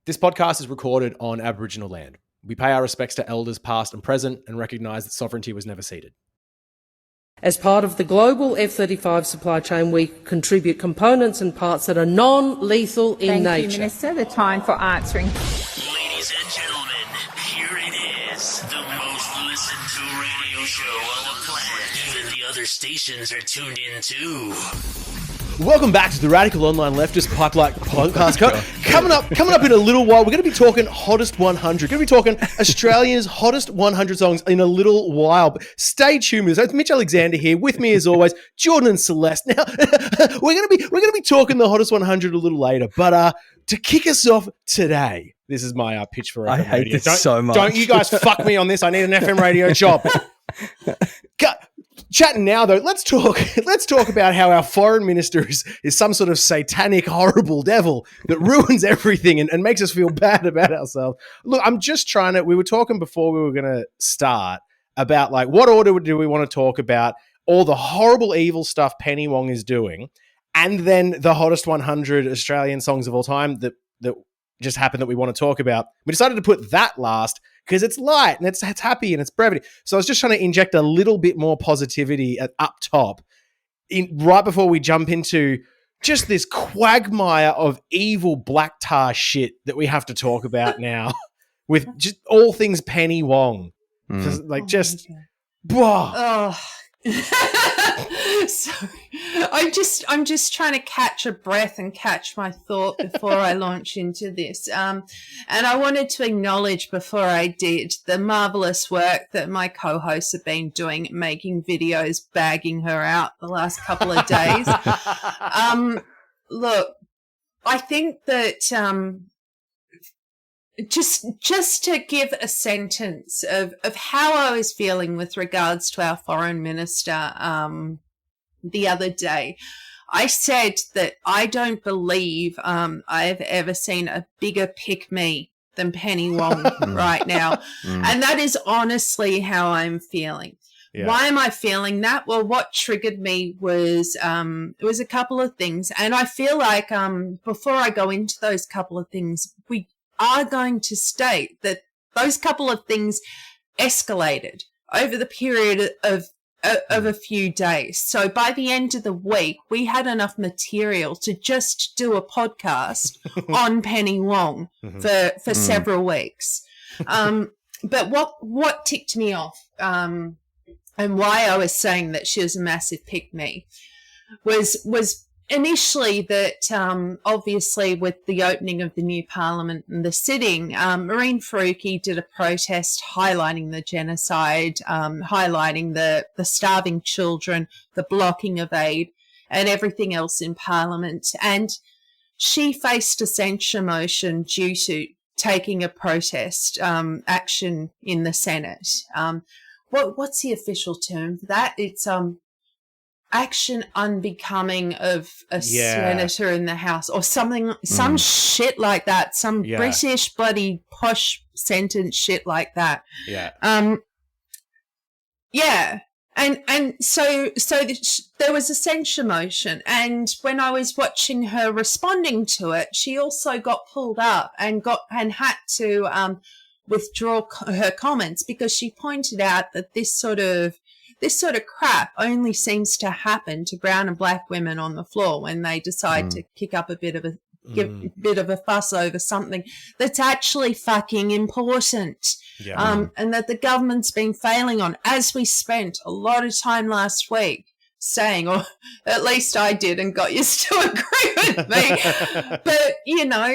This podcast is recorded on Aboriginal land. We pay our respects to elders past and present and recognise that sovereignty was never ceded. As part of the global F-35 supply chain, we contribute components and parts that are non-lethal in nature. Thank you, Minister. The time for answering. Ladies and gentlemen, here it is, the most listened to radio show on the planet. Even the other stations are tuned in too. Welcome back to the Radical Online Leftist Pipe-like podcast. Coming up in a little while, we're going to be talking Hottest 100. We're going to be talking Australia's Hottest 100 songs in a little while. But stay tuned with us. It's Mitch Alexander here. With me, as always, Jordan and Celeste. Now, we're going to be talking the Hottest 100 a little later. But to kick us off today, this is my pitch for FM I hate radio. this so much. Don't you guys fuck me on this. I need an FM radio job. Chatting now, though, let's talk about how our foreign minister is some sort of satanic, horrible devil that ruins everything and makes us feel bad about ourselves. Look, I'm just trying to – we were talking before we were going to start about, like, what order do we want to talk about, all the horrible, evil stuff Penny Wong is doing, and then the hottest 100 Australian songs of all time that just happened that we want to talk about. We decided to put that last because it's light and it's happy and it's brevity. So I was just trying to inject a little bit more positivity up top right before we jump into just this quagmire of evil black tar shit that we have to talk about now with just all things Penny Wong. Sorry. I'm just trying to catch a breath and catch my thought before I launch into this. And I wanted to acknowledge before I did the marvelous work that my co-hosts have been doing, making videos, bagging her out the last couple of days. Look, I think that just to give a sentence of how I was feeling with regards to our foreign minister the other day, I said that I don't believe I've ever seen a bigger pick-me than Penny Wong right now. And that is honestly how I'm feeling. Yeah. Why am I feeling that? Well, what triggered me was it was a couple of things. And I feel like before I go into those couple of things, we are going to state that those couple of things escalated over the period of a few days. So by the end of the week, we had enough material to just do a podcast on Penny Wong for several weeks. But what ticked me off and why I was saying that she was a massive pick-me was initially that obviously with the opening of the new parliament and the sitting, Marine Faruqi did a protest highlighting the genocide, highlighting the starving children, the blocking of aid and everything else in parliament. And she faced a censure motion due to taking a protest action in the Senate. What's the official term for that? It's action unbecoming of a senator in the House or something, some shit like that, some British bloody posh sentence shit like that. And so there was a censure motion, and when I was watching her responding to it, she also got pulled up and had to withdraw her comments because she pointed out that this sort of crap only seems to happen to brown and black women on the floor when they decide to kick up a bit of a fuss over something that's actually fucking important. And that the government's been failing on, as we spent a lot of time last week saying, or at least I did and got you to agree with me. But, you know,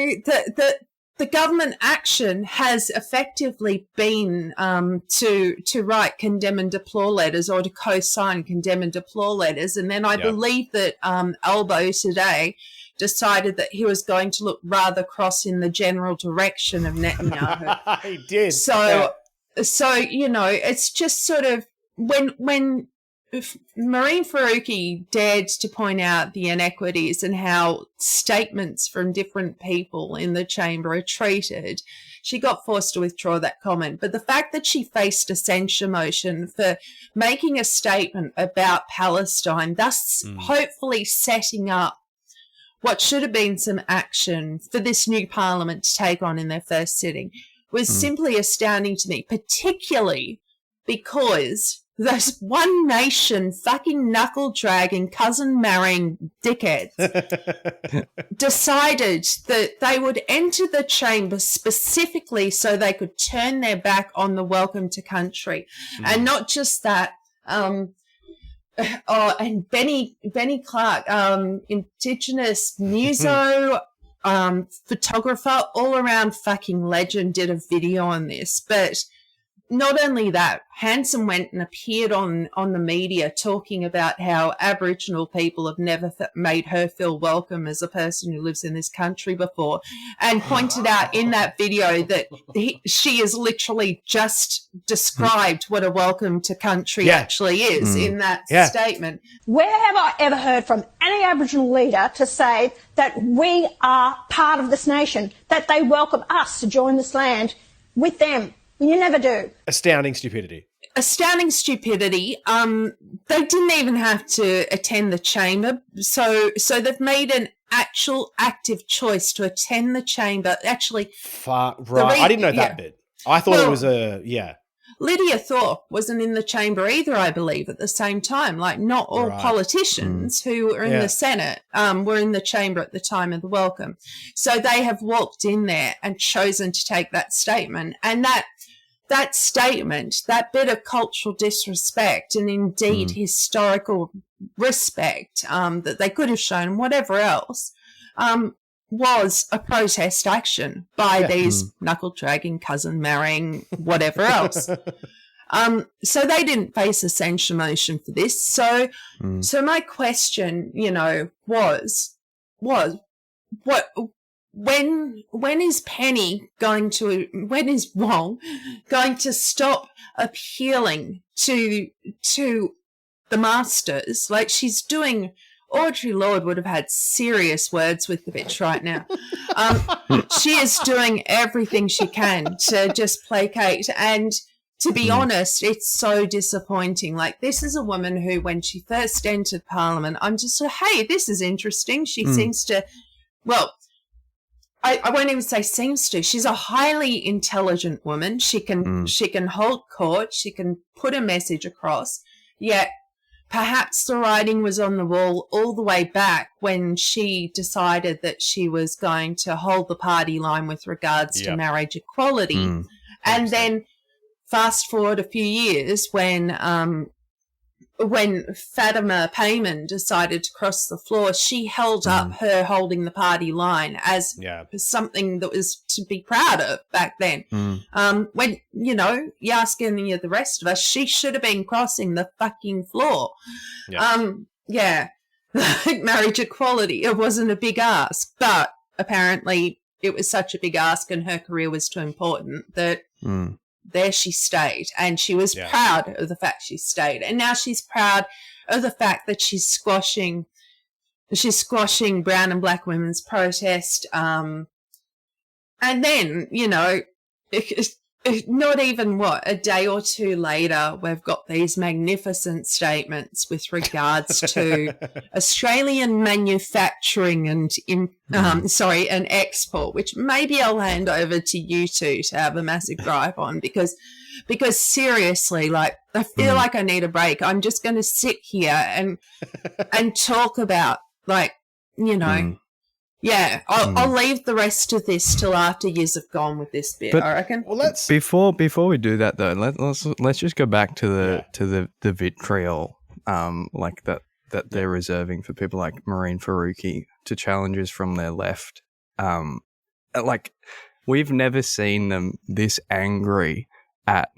the government action has effectively been to write condemn and deplore letters or to co-sign condemn and deplore letters. And then I believe that Albo today decided that he was going to look rather cross in the general direction of Netanyahu. He did. So, you know, it's just sort of when Marine Faruqi dared to point out the inequities and how statements from different people in the chamber are treated, she got forced to withdraw that comment. But the fact that she faced a censure motion for making a statement about Palestine, thus hopefully setting up what should have been some action for this new parliament to take on in their first sitting was simply astounding to me, particularly because those One Nation fucking knuckle-dragging, cousin-marrying dickheads decided that they would enter the chamber specifically so they could turn their back on the welcome to country. And not just that, and Benny Clark, Indigenous muso, photographer, all-around fucking legend, did a video on this. But not only that, Hanson went and appeared on the media talking about how Aboriginal people have never made her feel welcome as a person who lives in this country before, and pointed out in that video that she has literally just described what a welcome to country actually is in that statement. Where have I ever heard from any Aboriginal leader to say that we are part of this nation, that they welcome us to join this land with them? You never do. Astounding stupidity. Astounding stupidity. They didn't even have to attend the chamber. So they've made an actual active choice to attend the chamber. Actually, right. I didn't know that bit. I thought it was Lydia Thorpe wasn't in the chamber either, I believe, at the same time. Like, not all politicians who are in the Senate were in the chamber at the time of the welcome. So they have walked in there and chosen to take that statement. And that statement, that bit of cultural disrespect and indeed historical respect that they could have shown, whatever else, was a protest action by these knuckle-dragging, cousin-marrying, whatever else. So they didn't face a censure motion for this. So my question, was when is when is Wong going to stop appealing to the masters? Like, she's doing. Audre Lorde would have had serious words with the bitch right now. She is doing everything she can to just placate. And to be honest, it's so disappointing. Like, this is a woman who, when she first entered Parliament, I'm just like, hey, this is interesting. She seems to, well, I won't even say seems to. She's a highly intelligent woman. She can hold court. She can put a message across. Yet perhaps the writing was on the wall all the way back when she decided that she was going to hold the party line with regards to marriage equality. And then fast forward a few years when Fatima Payman decided to cross the floor, she held up her holding the party line as something that was to be proud of back then. When, you ask any of the rest of us, she should have been crossing the fucking floor. Marriage equality, it wasn't a big ask, but apparently it was such a big ask and her career was too important that there she stayed, and she was proud of the fact she stayed. And now she's proud of the fact that she's squashing brown and black women's protest. And then, not even a day or two later, we've got these magnificent statements with regards to Australian manufacturing and and export, which maybe I'll hand over to you two to have a massive gripe on, because seriously, like, I feel like I need a break. I'm just going to sit here and talk about, like, I'll leave the rest of this till after years have gone with this bit. But, I reckon. Well, let's before we do that though, let's just go back to the vitriol, like that they're reserving for people like Maureen Faruqi to challenges from their left. Like, we've never seen them this angry at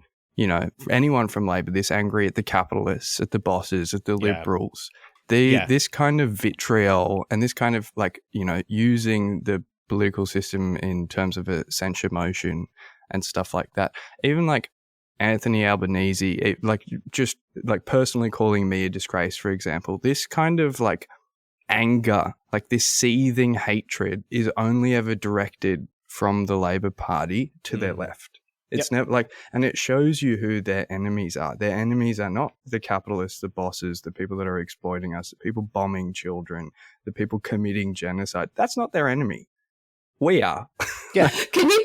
anyone from Labor, this angry at the capitalists, at the bosses, at the Liberals. This kind of vitriol and this kind of, like, using the political system in terms of a censure motion and stuff like that. Even like Anthony Albanese, just personally calling me a disgrace, for example. This kind of like anger, like this seething hatred, is only ever directed from the Labor Party to their left. It's never like, and it shows you who their enemies are. Their enemies are not the capitalists, the bosses, the people that are exploiting us, the people bombing children, the people committing genocide. That's not their enemy. We are. Yeah. Can you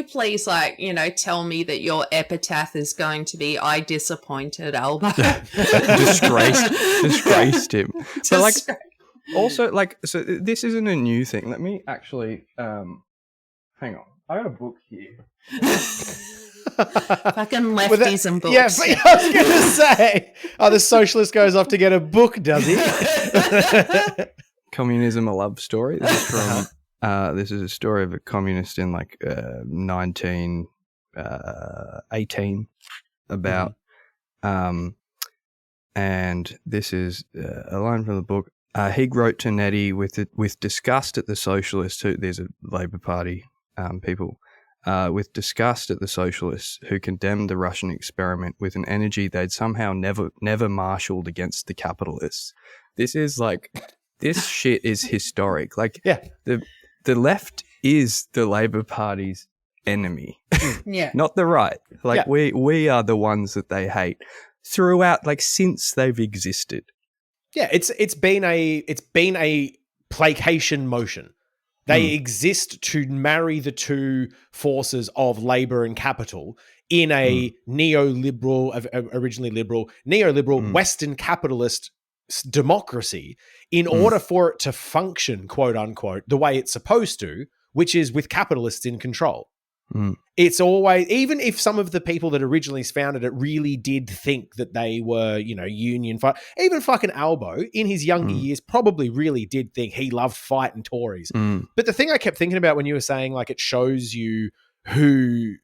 please, like, you know, tell me that your epitaph is going to be "I disappointed Albo." disgraced him. But like, also, like, so this isn't a new thing. Let me actually, hang on. I got a book here. Fucking lefties and books. Yeah, I was going to say, the socialist goes off to get a book, does he? Communism: A Love Story. This is from. This is a story of a communist in like 1918 about, and this is a line from the book. He wrote to Nettie with disgust at the socialists who, these are Labour Party people, with disgust at the socialists who condemned the Russian experiment with an energy they'd somehow never marshalled against the capitalists. This is like, this shit is historic. Like, the left is the Labour Party's enemy, not the right. Like, we are the ones that they hate throughout, like, since they've existed. Yeah, it's been a placation motion. They exist to marry the two forces of labor and capital in a neoliberal, originally liberal, neoliberal Western capitalist democracy in order for it to function, quote unquote, the way it's supposed to, which is with capitalists in control. It's always, even if some of the people that originally founded it really did think that they were, you know, union fight, even fucking Albo in his younger years probably really did think he loved fighting Tories. But the thing I kept thinking about when you were saying, like, it shows you who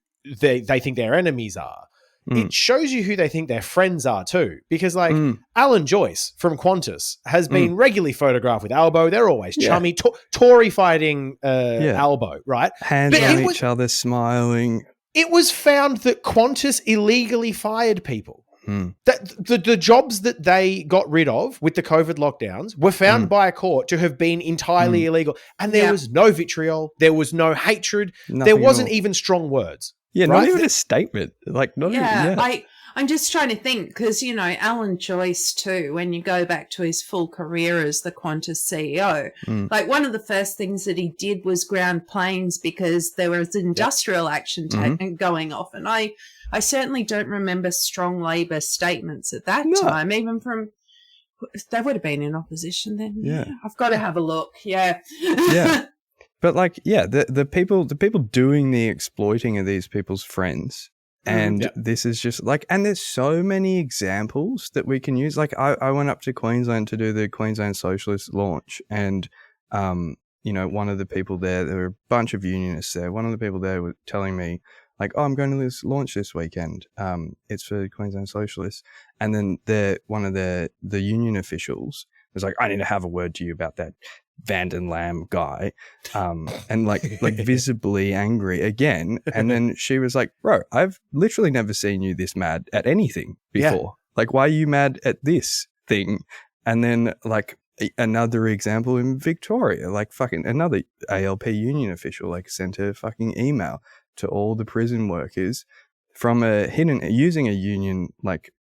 they think their enemies are, it shows you who they think their friends are too. Because, like, Alan Joyce from Qantas has been regularly photographed with Albo. They're always chummy, Tory fighting Albo, right? Hands on each other, smiling. It was found that Qantas illegally fired people. That the jobs that they got rid of with the COVID lockdowns were found by a court to have been entirely illegal. And there was no vitriol. There was no hatred. There wasn't even strong words. Yeah, not even a statement. Like, not even. I'm just trying to think because, you know, Alan Joyce too, when you go back to his full career as the Qantas CEO, like one of the first things that he did was ground planes because there was industrial action going off. And I certainly don't remember strong Labor statements at that time, even from, they would have been in opposition then. Yeah. I've got to have a look. Yeah. But like, the people doing the exploiting of these people's friends. And this is just like, and there's so many examples that we can use. Like I went up to Queensland to do the Queensland Socialist launch, and, you know, one of the people there were a bunch of unionists there. One of the people there was telling me like, oh, I'm going to this launch this weekend. It's for Queensland Socialists. And then one of the union officials was like, I need to have a word to you about that Vanden Lam guy, and like visibly angry again. And then she was like, bro, I've literally never seen you this mad at anything before. Like, why are you mad at this thing? And then like another example in Victoria, like fucking another ALP union official like sent a fucking email to all the prison workers from using a union like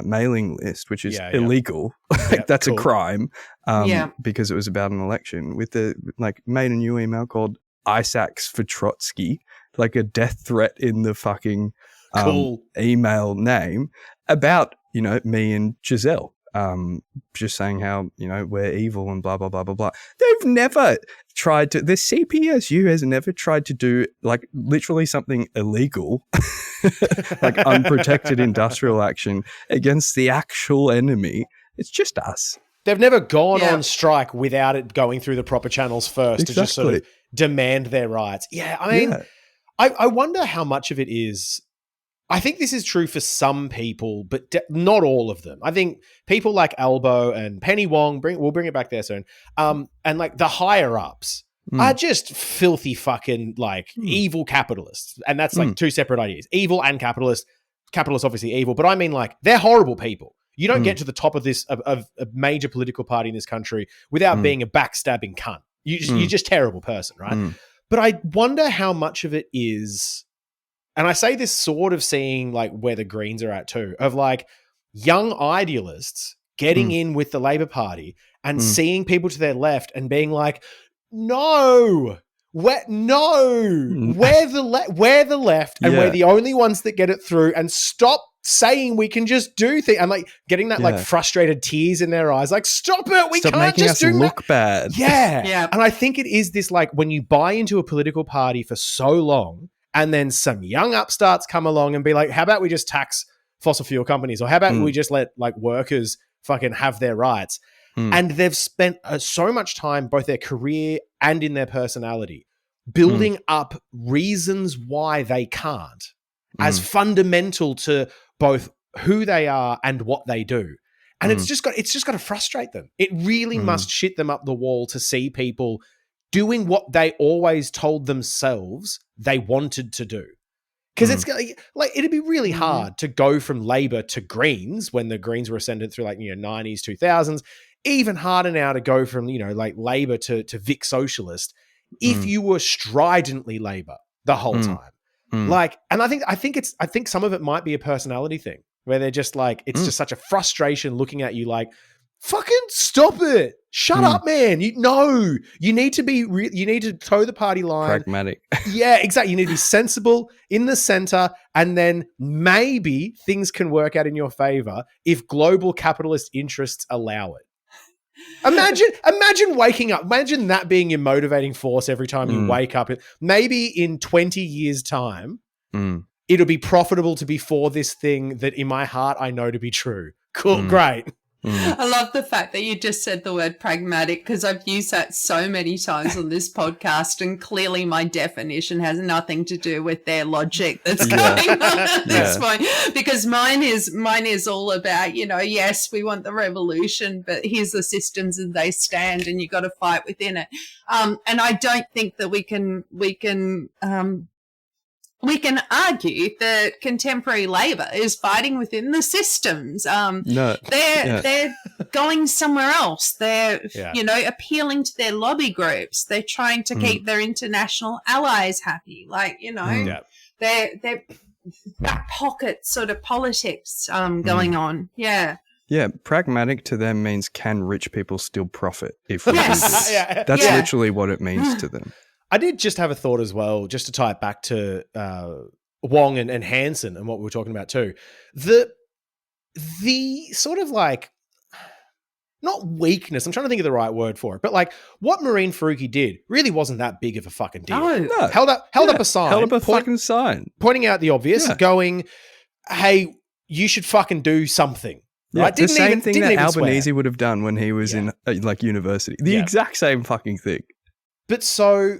mailing list, which is illegal. Like that's a crime. Because it was about an election, with made a new email called Isaacs for Trotsky, like a death threat in the fucking email name about, you know, me and Giselle. Just saying how, you know, we're evil and blah, blah, blah, blah, blah. They've never tried to, the CPSU has never tried to do like literally something illegal, like unprotected industrial action against the actual enemy. It's just us. They've never gone on strike without it going through the proper channels first to just sort of demand their rights. Yeah, I mean, I wonder how much of it is. I think this is true for some people, but not all of them. I think people like Albo and Penny Wong, we'll bring it back there soon, and like the higher ups are just filthy fucking like evil capitalists. And that's like two separate ideas. Evil and capitalist. Capitalists obviously evil, but I mean like they're horrible people. You don't get to the top of this of a major political party in this country without being a backstabbing cunt. You're just a terrible person, right? But I wonder how much of it is and I say this sort of seeing like where the Greens are at too, of like young idealists getting in with the Labor Party and seeing people to their left and being like, no, we're the left and we're the only ones that get it through, and stop saying we can just do things. I'm like getting that like frustrated tears in their eyes. Like, stop it. We Stop can't making just us do look bad. Yeah. Yeah. And I think it is this, like, when you buy into a political party for so long and then some young upstarts come along and be like, how about we just tax fossil fuel companies? Or how about we just let like workers fucking have their rights? And they've spent so much time, both their career and in their personality, building up reasons why they can't as fundamental to both who they are and what they do. And it's just got to frustrate them. It really must shit them up the wall to see people doing what they always told themselves they wanted to do. Because it's like, it'd be really hard to go from Labor to Greens when the Greens were ascendant through like, 90s, 2000s. Even harder now to go from, like Labor to Vic Socialist if you were stridently Labor the whole time. Like, and I think some of it might be a personality thing where they're just like, it's just such a frustration looking at you like, fucking stop it. Shut up, man. You need to be, you need to toe the party line. Pragmatic. Yeah, exactly. You need to be sensible in the center, and then maybe things can work out in your favor if global capitalist interests allow it. Imagine waking up. Imagine that being your motivating force every time you wake up. Maybe in 20 years' time, it'll be profitable to be for this thing that in my heart I know to be true. Cool, great. I love the fact that you just said the word pragmatic, because I've used that so many times on this podcast, and clearly my definition has nothing to do with their logic that's going on at this point, because mine is all about, yes, we want the revolution, but here's the systems as they stand, and you got to fight within it. And I don't think that we can argue that contemporary Labor is fighting within the systems. They're going somewhere else. They're, appealing to their lobby groups. They're trying to keep their international allies happy. Like, they're back pocket sort of politics going on. Yeah. Yeah, pragmatic to them means, can rich people still profit if we do this? That's literally what it means to them. I did just have a thought as well, just to tie it back to Wong and Hansen and what we were talking about too. The sort of like, not weakness, I'm trying to think of the right word for it, but like what Marine Faruqi did really wasn't that big of a fucking deal. No. Held up a sign. Held up a fucking sign. Pointing out the obvious, going, hey, you should fucking do something. Yeah, right? the same thing that Albanese swear. would have done when he was in like university. The exact same fucking thing. But so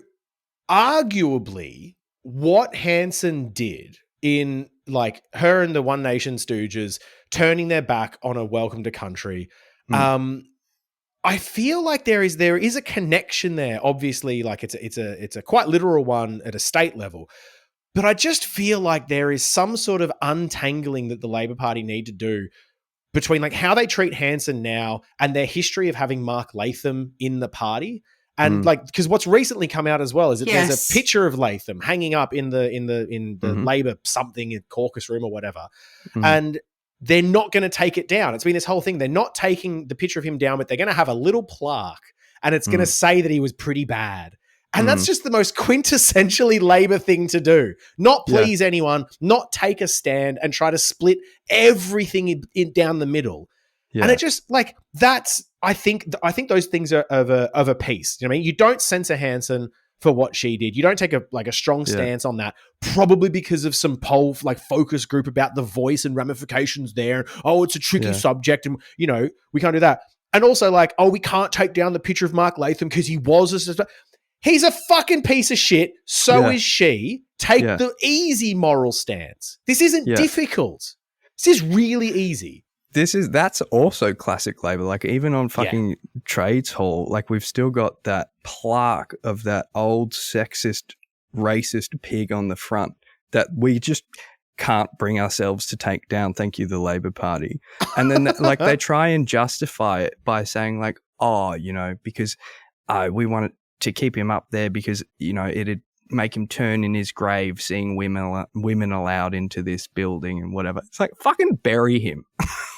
arguably what Hansen did in like her and the One Nation Stooges turning their back on a welcome to country, I feel like there is a connection there. Obviously, like it's a quite literal one at a state level, but I just feel like there is some sort of untangling that the Labor Party need to do between like how they treat Hansen now and their history of having Mark Latham in the party. And like, because what's recently come out as well is that there's a picture of Latham hanging up in the Labor something in caucus room or whatever, and they're not going to take it down. It's been this whole thing. They're not taking the picture of him down, but they're going to have a little plaque, and it's going to say that he was pretty bad. And that's just the most quintessentially Labor thing to do. Not please anyone, not take a stand, and try to split everything in down the middle. Yeah. And it just like that's. I think those things are of a piece. You know what I mean? You don't censor Hansen for what she did. You don't take a strong stance on that, probably because of some poll focus group about the voice and ramifications there. Oh, it's a tricky subject, and we can't do that. And also we can't take down the picture of Mark Latham because he's a fucking piece of shit. So is she. Take the easy moral stance. This isn't difficult. This is really easy. That's also classic Labor. Like even on fucking Trades Hall, we've still got that plaque of that old sexist, racist pig on the front that we just can't bring ourselves to take down. Thank you, the Labor Party. And then they try and justify it by saying because we wanted to keep him up there because, it'd make him turn in his grave seeing women allowed into this building and whatever. It's like, fucking bury him.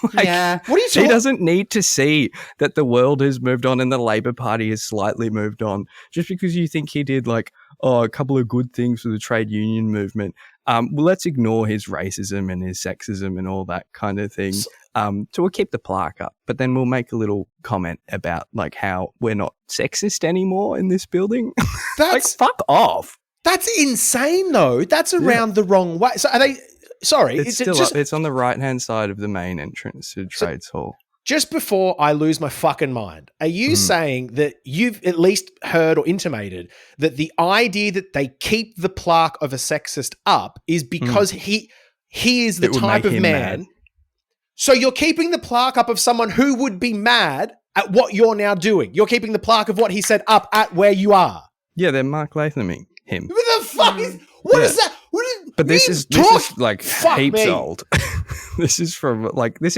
What are you He doesn't need to see that the world has moved on and the Labor Party has slightly moved on just because you think he did like, a couple of good things for the trade union movement. Well, let's ignore his racism and his sexism and all that kind of thing. So we'll keep the plaque up, but then we'll make a little comment about like how we're not sexist anymore in this building. That's like, fuck off. That's insane, though. That's around the wrong way. So are they? Sorry, It's still up. It's on the right-hand side of the main entrance to Trades Hall. Just before I lose my fucking mind, are you saying that you've at least heard or intimated that the idea that they keep the plaque of a sexist up is because he is the type of man? So you're keeping the plaque up of someone who would be mad at what you're now doing. You're keeping the plaque of what he said up at where you are. Yeah, they're Mark Lathaming him. What the fuck is? What is that? But this is like heaps old. This is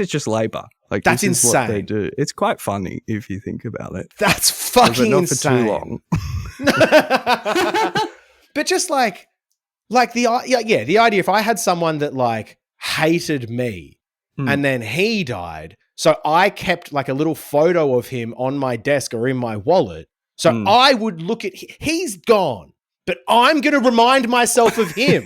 just Labor. Like that's this is insane. What they do. It's quite funny if you think about it. That's fucking not insane. for too long. But just like the idea. If I had someone that like hated me and then he died, so I kept like a little photo of him on my desk or in my wallet. So I would look at he's gone, but I'm going to remind myself of him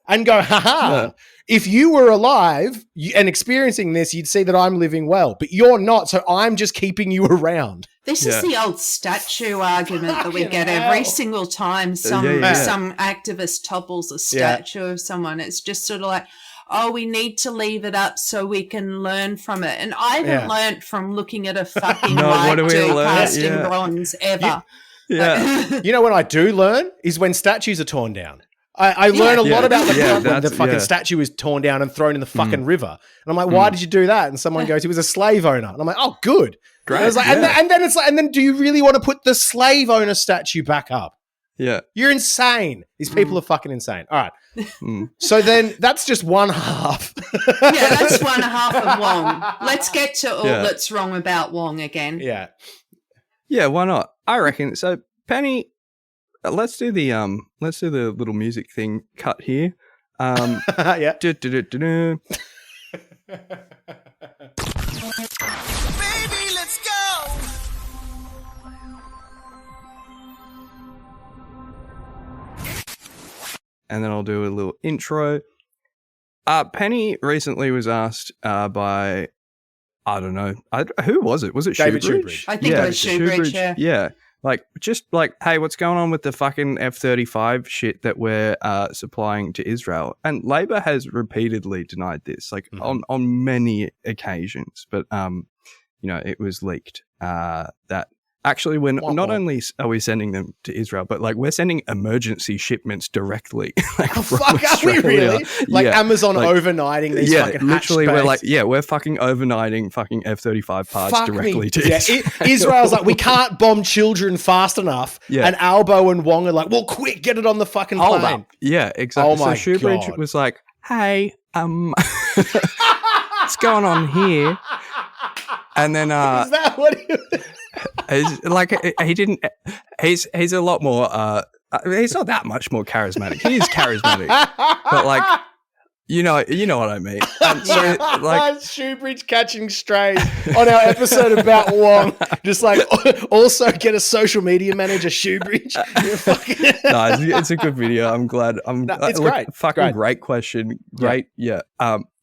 and go, haha, if you were alive and experiencing this, you'd see that I'm living well, but you're not. So I'm just keeping you around. This is the old statue argument that we get every single time some activist topples a statue of someone. It's just sort of like, oh, we need to leave it up so we can learn from it. And I haven't learnt from looking at a fucking white dude cast in bronze ever. You know what I do learn is when statues are torn down. I learn a lot about when the fucking statue is torn down and thrown in the fucking river. And I'm like, why did you do that? And someone goes, he was a slave owner. And I'm like, oh, good. Great. And I was like, and then it's like, and then do you really want to put the slave owner statue back up? Yeah. You're insane. These people are fucking insane. All right. So then that's just one half. That's one half of Wong. Let's get to all that's wrong about Wong again. Yeah. Yeah, why not? I reckon. So, Penny, let's do the little music thing cut here. Yeah. Baby, let's go. And then I'll do a little intro. Penny recently was asked by, I don't know, who was it? Was it David Shoebridge? I think it was Shoebridge, yeah. Just like, hey, what's going on with the fucking F-35 shit that we're supplying to Israel? And Labor has repeatedly denied this, like on many occasions. But, it was leaked that actually not only are we sending them to Israel, but like we're sending emergency shipments directly. Like, fuck, are we really? Like Amazon overnighting these fucking literally hatch we're fucking overnighting fucking F-35 parts directly to Israel. Israel's like, we can't bomb children fast enough. Yeah. And Albo and Wong are like, well, quick, get it on the fucking plane. Hold up. Yeah, exactly. Oh my so Shoebridge God. was like, hey, what's going on here? And then is that what he he's a lot more he's not that much more charismatic. He is charismatic, but like you know what I mean. So like Shoebridge catching strays on our episode about Wong, just like also get a social media manager, Shoebridge. No, it's a good video. I'm glad. It's great. Fucking great question. Great, yeah.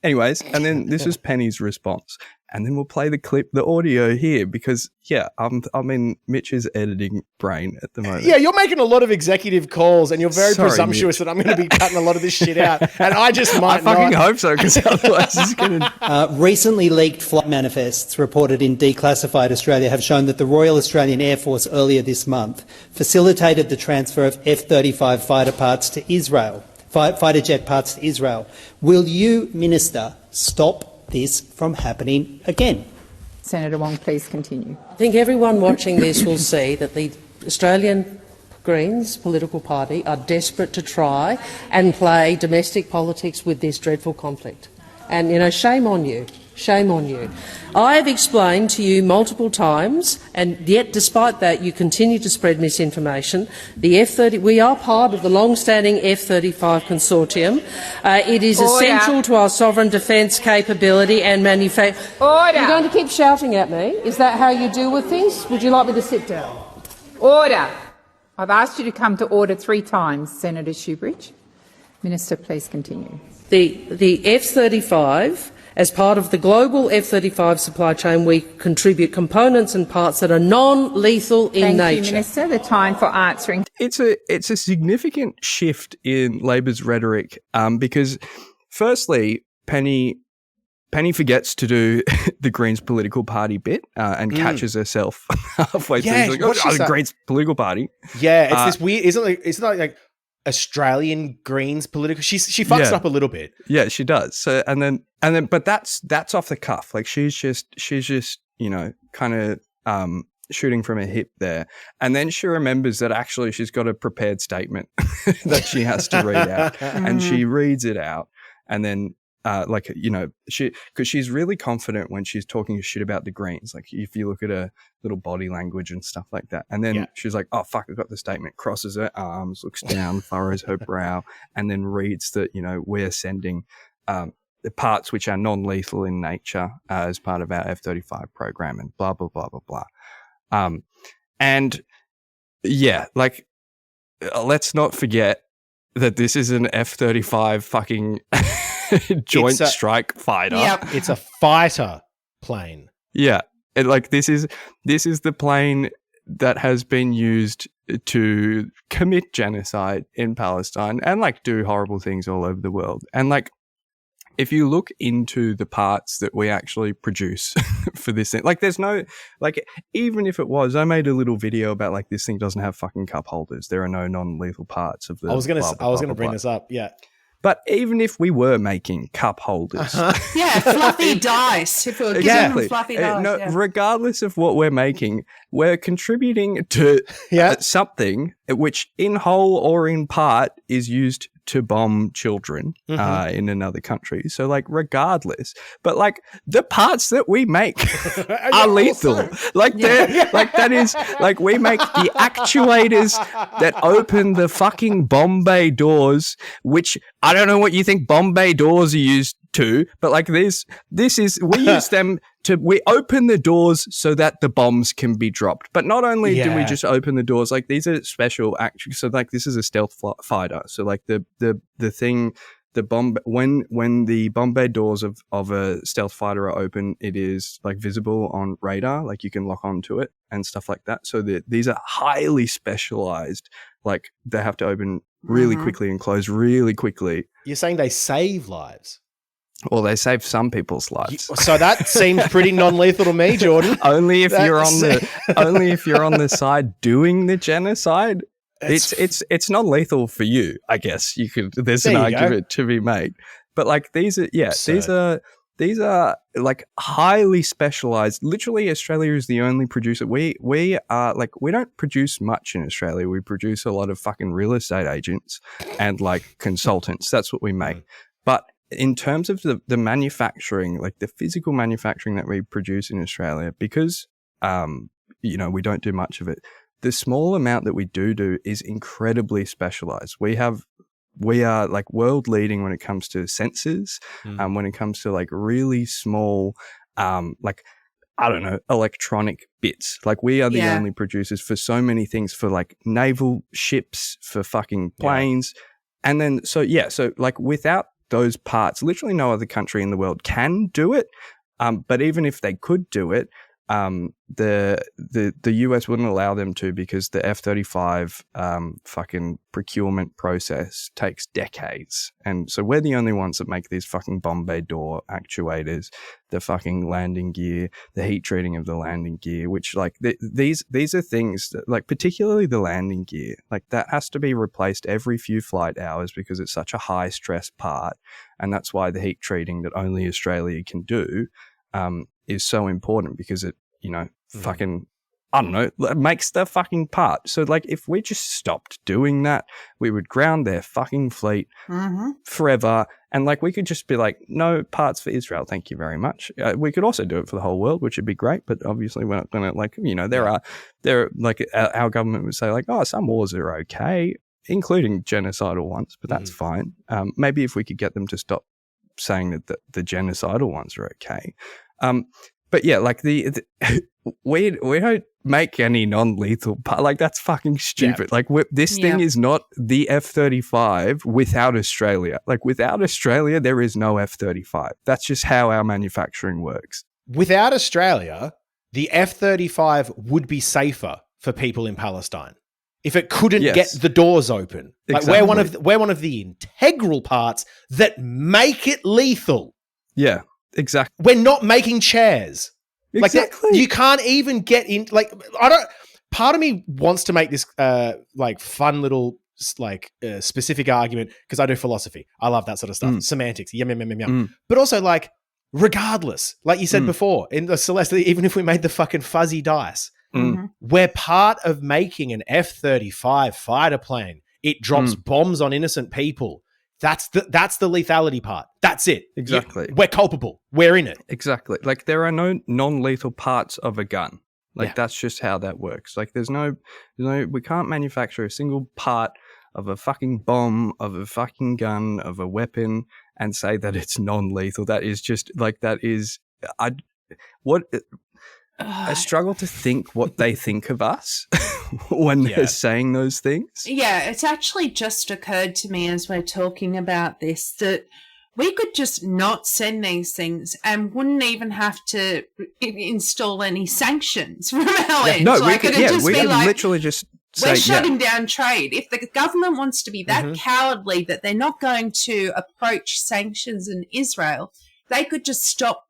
Anyways, and then this is Penny's response. And then we'll play the audio here because, I'm in Mitch's editing brain at the moment. Yeah, you're making a lot of executive calls and you're very presumptuous that I'm going to be cutting a lot of this shit out. And I just might I fucking hope so because otherwise it's going to... Recently leaked flight manifests reported in Declassified Australia have shown that the Royal Australian Air Force earlier this month facilitated the transfer of F-35 fighter parts to Israel, fighter jet parts to Israel. Will you, Minister, stop this from happening again? Senator Wong, please continue. I think everyone watching this will see that the Australian Greens political party are desperate to try and play domestic politics with this dreadful conflict. And, shame on you. Shame on you. I have explained to you multiple times, and yet despite that you continue to spread misinformation. The F-30, we are part of the long-standing F-35 consortium. It is essential to our sovereign defence capability and manufacture. You're going to keep shouting at me? Is that how you deal with things? Would you like me to sit down? Order. I've asked you to come to order 3 times, Senator Shoebridge. Minister, please continue. The F-35, as part of the global F-35 supply chain, we contribute components and parts that are non-lethal in nature. Thank you, Minister. The time for answering. It's a significant shift in Labor's rhetoric because, firstly, Penny forgets to do the Greens political party bit and catches herself halfway through. She's like, the Greens political party. Yeah, it's this weird. Isn't it like Australian Greens political? She fucks it up a little bit. Yeah, she does. So and then, but that's off the cuff. Like she's just kind of shooting from a hip there, and then she remembers that actually she's got a prepared statement that she has to read out, and she reads it out, and then. Because she's really confident when she's talking shit about the Greens. Like if you look at her little body language and stuff like that, and then she's like, "Oh fuck, I got the statement." Crosses her arms, looks down, furrows her brow, and then reads that we're sending the parts which are non-lethal in nature as part of our F-35 program, and blah blah blah blah blah. And yeah, like let's not forget that this is an F-35 fucking. Joint strike fighter. Yep. It's a fighter plane. Yeah. And like this is the plane that has been used to commit genocide in Palestine and like do horrible things all over the world. And like if you look into the parts that we actually produce for this thing, like there's no, like even if it was, I made a little video about like this thing doesn't have fucking cup holders. There are no non-lethal parts of the. I was gonna bring this up. Yeah. But even if we were making cup holders, fluffy dice. If we were giving them fluffy dice, regardless of what we're making, we're contributing to something which, in whole or in part, is used to bomb children in another country. So, like, regardless, but like the parts that we make are lethal. Like, like that is like we make the actuators that open the fucking bomb bay doors, which I don't know what you think bomb bay doors are used to, but like this is we use them we open the doors so that the bombs can be dropped. But not only do we just open the doors, like these are special actually. So like this is a stealth fighter. So like the thing, the bomb, when the bomb bay doors of a stealth fighter are open, it is like visible on radar, like you can lock onto it and stuff like that. So these are highly specialized, like they have to open really quickly and close really quickly. You're saying they save lives? Well, they save some people's lives. So that seems pretty non-lethal to me, Jordan. only if you're on the side doing the genocide. It's non-lethal for you, I guess. There's an argument to be made. But like these are like highly specialized. Literally, Australia is the only producer. We are like, we don't produce much in Australia. We produce a lot of fucking real estate agents and like consultants. That's what we make. But in terms of the manufacturing, like the physical manufacturing that we produce in Australia, because, we don't do much of it, the small amount that we do is incredibly specialized. We are like world leading when it comes to sensors, when it comes to like really small, like, I don't know, electronic bits. Like we are the only producers for so many things, for like naval ships, for fucking planes. And then, so like without those parts, literally no other country in the world can do it. But even if they could do it, the US wouldn't allow them to, because the F-35 fucking procurement process takes decades. And so we're the only ones that make these fucking bomb bay door actuators, the fucking landing gear, the heat treating of the landing gear, which like these are things that, like particularly the landing gear, like that has to be replaced every few flight hours because it's such a high stress part. And that's why the heat treating that only Australia can do is so important, because it, fucking I don't know, makes the fucking part. So, like, if we just stopped doing that, we would ground their fucking fleet forever. And, like, we could just be like, no parts for Israel, thank you very much. We could also do it for the whole world, which would be great. But obviously, we're not going to, like, you know, our government would say, like, oh, some wars are okay, including genocidal ones, but that's fine. Maybe if we could get them to stop saying that the genocidal ones are okay. But yeah, like we don't make any non-lethal part. Like, that's fucking stupid. Yeah. Like, this thing is not the F-35 without Australia. Like, without Australia, there is no F-35. That's just how our manufacturing works. Without Australia, the F-35 would be safer for people in Palestine if it couldn't get the doors open. Like, we're one of the integral parts that make it lethal. Yeah. Exactly. We're not making chairs. Exactly. Like, you can't even get in. Like, part of me wants to make this like fun little specific argument because I do philosophy. I love that sort of stuff. Semantics. Yum. But also, like, regardless, like you said before, in the Celeste, even if we made the fucking fuzzy dice, we're part of making an F-35 fighter plane. It drops bombs on innocent people. That's the lethality part. That's it. Exactly. We're culpable. We're in it. Exactly. Like, there are no non-lethal parts of a gun. Like, that's just how that works. Like, there's no, we can't manufacture a single part of a fucking bomb, of a fucking gun, of a weapon and say that it's non-lethal. That is just, like, I struggle to think what they think of us when they're saying those things. Yeah, it's actually just occurred to me as we're talking about this that we could just not send these things and wouldn't even have to install any sanctions from our end. No, we could literally just say, we're shutting down trade. If the government wants to be that cowardly that they're not going to approach sanctions in Israel, they could just stop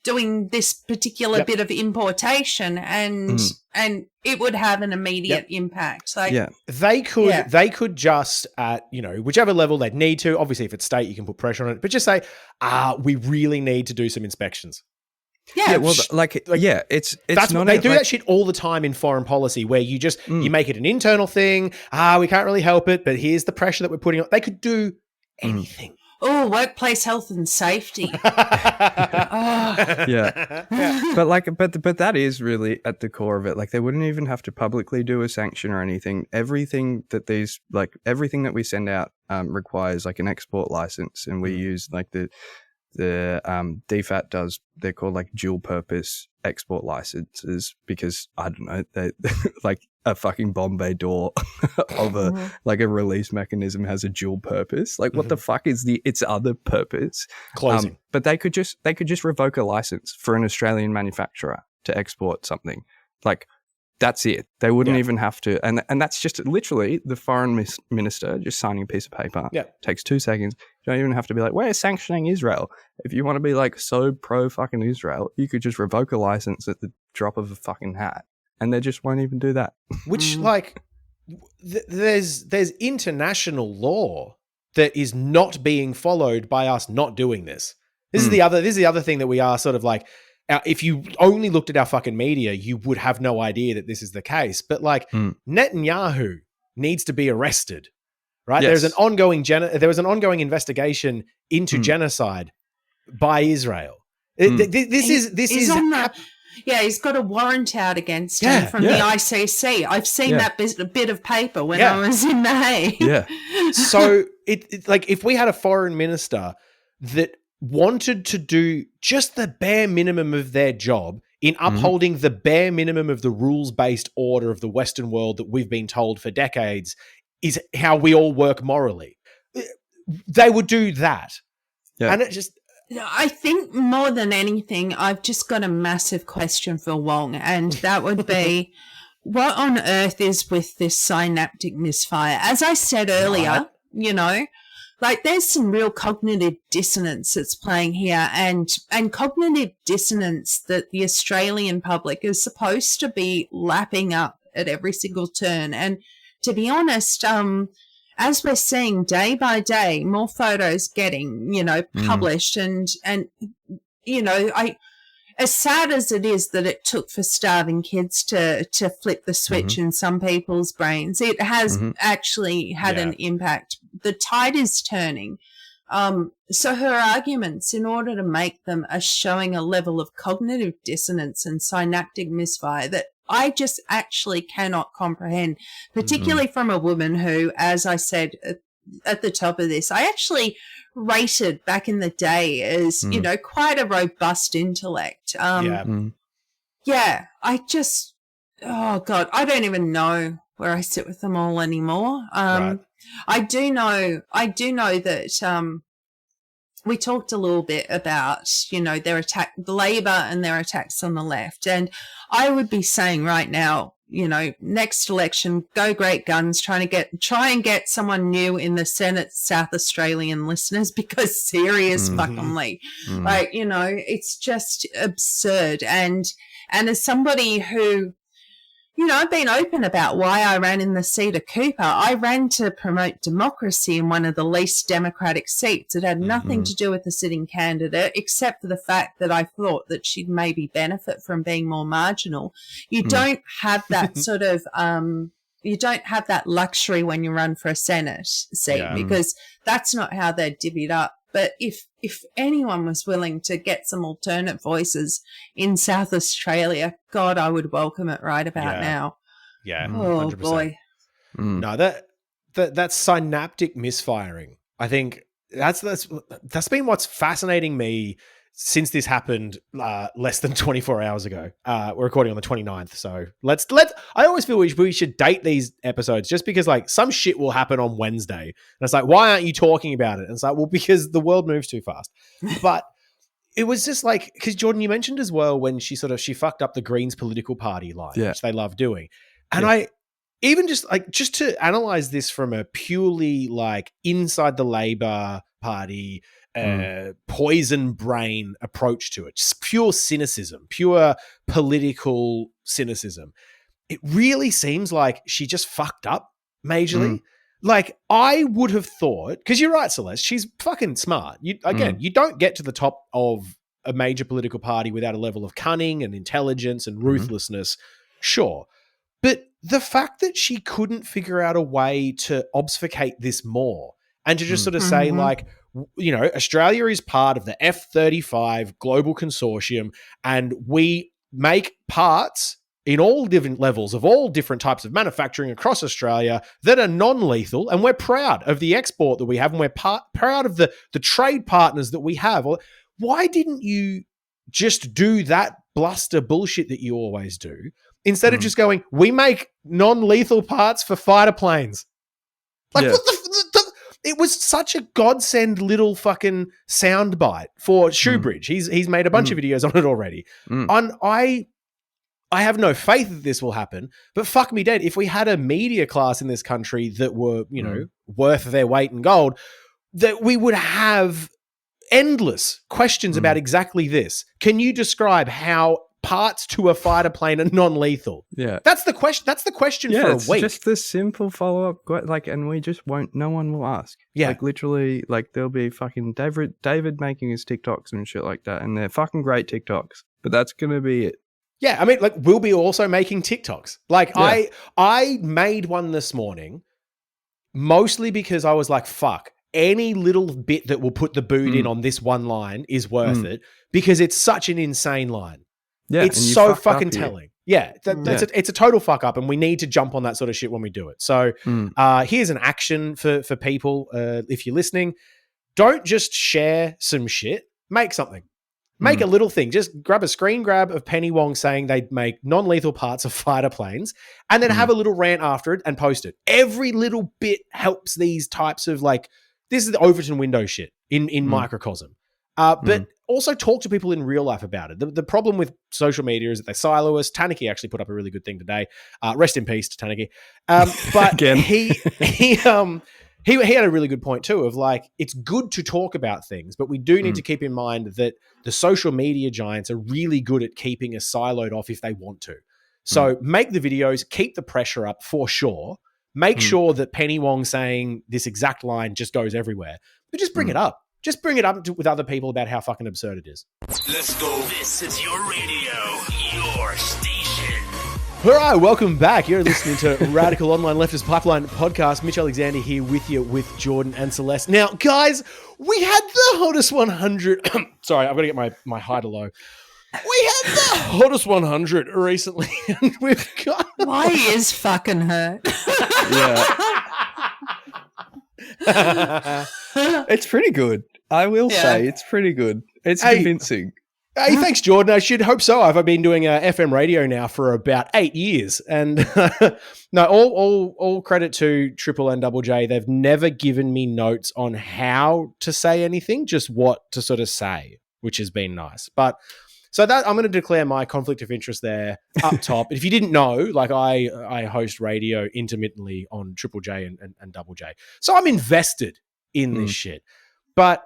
doing this particular bit of importation and it would have an immediate impact. Like, they could just at, whichever level they'd need to, obviously if it's state, you can put pressure on it, but just say, we really need to do some inspections. Yeah. Well, it's that's not they do that shit all the time in foreign policy where you just, you make it an internal thing. We can't really help it, but here's the pressure that we're putting on. They could do anything. Oh, workplace health and safety. But that is really at the core of it. Like, they wouldn't even have to publicly do a sanction or anything. Everything that we send out requires like an export license, and we use like the DFAT does. They're called like dual purpose export licenses because I don't know, they like a fucking Bombay door of a like a release mechanism has a dual purpose. Like, what the fuck is its other purpose? Closing. But they could just revoke a license for an Australian manufacturer to export something. Like, that's it. They wouldn't even have to, and that's just literally the foreign minister just signing a piece of paper. Yeah, takes 2 seconds. You don't even have to be like, we're sanctioning Israel. If you want to be like so pro fucking Israel, you could just revoke a license at the drop of a fucking hat, and they just won't even do that. Which like, there's international law that is not being followed by us not doing this. This is the other thing that we are sort of like. If you only looked at our fucking media, you would have no idea that this is the case. But like, Netanyahu needs to be arrested, right? Yes. There was an ongoing investigation into genocide by Israel. He's got a warrant out against him from the ICC. I've seen that bit of paper when I was in The Hague. Yeah. So it like, if we had a foreign minister that wanted to do just the bare minimum of their job in upholding the bare minimum of the rules-based order of the Western world that we've been told for decades is how we all work morally, they would do that. Yeah. And it just... I think more than anything, I've just got a massive question for Wong, and that would be, what on earth is with this synaptic misfire? As I said earlier, like, there's some real cognitive dissonance that's playing here, and cognitive dissonance that the Australian public is supposed to be lapping up at every single turn. And to be honest, as we're seeing day by day, more photos getting, published, and as sad as it is that it took for starving kids to flip the switch in some people's brains, it has actually had an impact. The tide is turning. So her arguments, in order to make them, are showing a level of cognitive dissonance and synaptic misfire that I just actually cannot comprehend, particularly from a woman who, as I said at the top of this, I actually rated back in the day as, you know, quite a robust intellect. Yeah, I just, oh God, I don't even know where I sit with them all anymore. Right. I do know that we talked a little bit about, you know, their attack, the Labor and their attacks on the left. And I would be saying right now, you know, next election, go Great Guns, try and get someone new in the Senate, South Australian listeners, because serious fuckingly, like, you know, it's just absurd. And as somebody who, you know, I've been open about why I ran in the seat of Cooper. I ran to promote democracy in one of the least democratic seats. It had nothing to do with the sitting candidate, except for the fact that I thought that she'd maybe benefit from being more marginal. You don't have that sort of, you don't have that luxury when you run for a Senate seat, because that's not how they're divvied up. But if anyone was willing to get some alternate voices in South Australia, God, I would welcome it right about now. Yeah. Oh 100%. boy. No, that's synaptic misfiring. I think that's been what's fascinating me since this happened less than 24 hours ago. We're recording on the 29th, so let's. I always feel we should date these episodes, just because like some shit will happen on Wednesday, and it's like, why aren't you talking about it? And it's like, well, because the world moves too fast. But it was just like, because Jordan, you mentioned as well when she fucked up the Greens political party line, which they love doing, and I even just to analyze this from a purely like inside the Labor Party poison brain approach to it, just pure cynicism, pure political cynicism. It really seems like she just fucked up majorly. Like, I would have thought, because you're right, Celeste, she's fucking smart. You don't get to the top of a major political party without a level of cunning and intelligence and ruthlessness, sure. But the fact that she couldn't figure out a way to obfuscate this more and to just sort of say, like, you know, Australia is part of the F-35 global consortium, and we make parts in all different levels of all different types of manufacturing across Australia that are non-lethal, and we're proud of the export that we have, and we're proud of the trade partners that we have. Why didn't you just do that bluster bullshit that you always do, instead of just going, we make non-lethal parts for fighter planes? Like, what it was such a godsend little fucking soundbite for Shoebridge. He's made a bunch of videos on it already. And I have no faith that this will happen, but fuck me dead, if we had a media class in this country that were, you know, worth their weight in gold, that we would have endless questions about exactly this. Can you describe how parts to a fighter plane are non-lethal? That's the question. That's the question for a week. Just the simple follow-up, like, and we just won't. No one will ask. Like, literally, like, there'll be fucking David making his TikToks and shit like that, and they're fucking great TikToks. But that's gonna be it. Yeah, I mean, like, we'll be also making TikToks. Like, I made one this morning, mostly because I was like, fuck, any little bit that will put the boot in on this one line is worth it, because it's such an insane line. Yeah, it's so fucking telling. Yeah, it's a total fuck up, and we need to jump on that sort of shit when we do it. So here's an action for people, if you're listening. Don't just share some shit. Make something. Make a little thing. Just grab a screen grab of Penny Wong saying they'd make non-lethal parts of fighter planes, and then have a little rant after it and post it. Every little bit helps these types of, like, this is the Overton window shit in microcosm. But also talk to people in real life about it. The problem with social media is that they silo us. Tanaki actually put up a really good thing today. Rest in peace to Tanaki. But again, he had a really good point too, of like, it's good to talk about things, but we do need to keep in mind that the social media giants are really good at keeping us siloed off if they want to. So make the videos, keep the pressure up for sure. Make sure that Penny Wong saying this exact line just goes everywhere, but just bring it up. just bring it up with other people about how fucking absurd it is. Let's go. This is your radio, your station. All right, welcome back. You're listening to Radical Online Leftist Pipeline Podcast. Mitch Alexander here with you, with Jordan and Celeste. Now, guys, we had the hottest 100. Sorry, I've got to get my high to low. We had the hottest 100 recently, and we've got... My ears fucking hurt. Yeah. It's pretty good. I will say it's pretty good. It's convincing. Hey, thanks, Jordan. I should hope so. I've been doing FM radio now for about 8 years, and no, all credit to Triple and Double J. They've never given me notes on how to say anything, just what to sort of say, which has been nice. But so that I'm going to declare my conflict of interest there up top. If you didn't know, like I host radio intermittently on Triple J and Double J, so I'm invested in this shit. But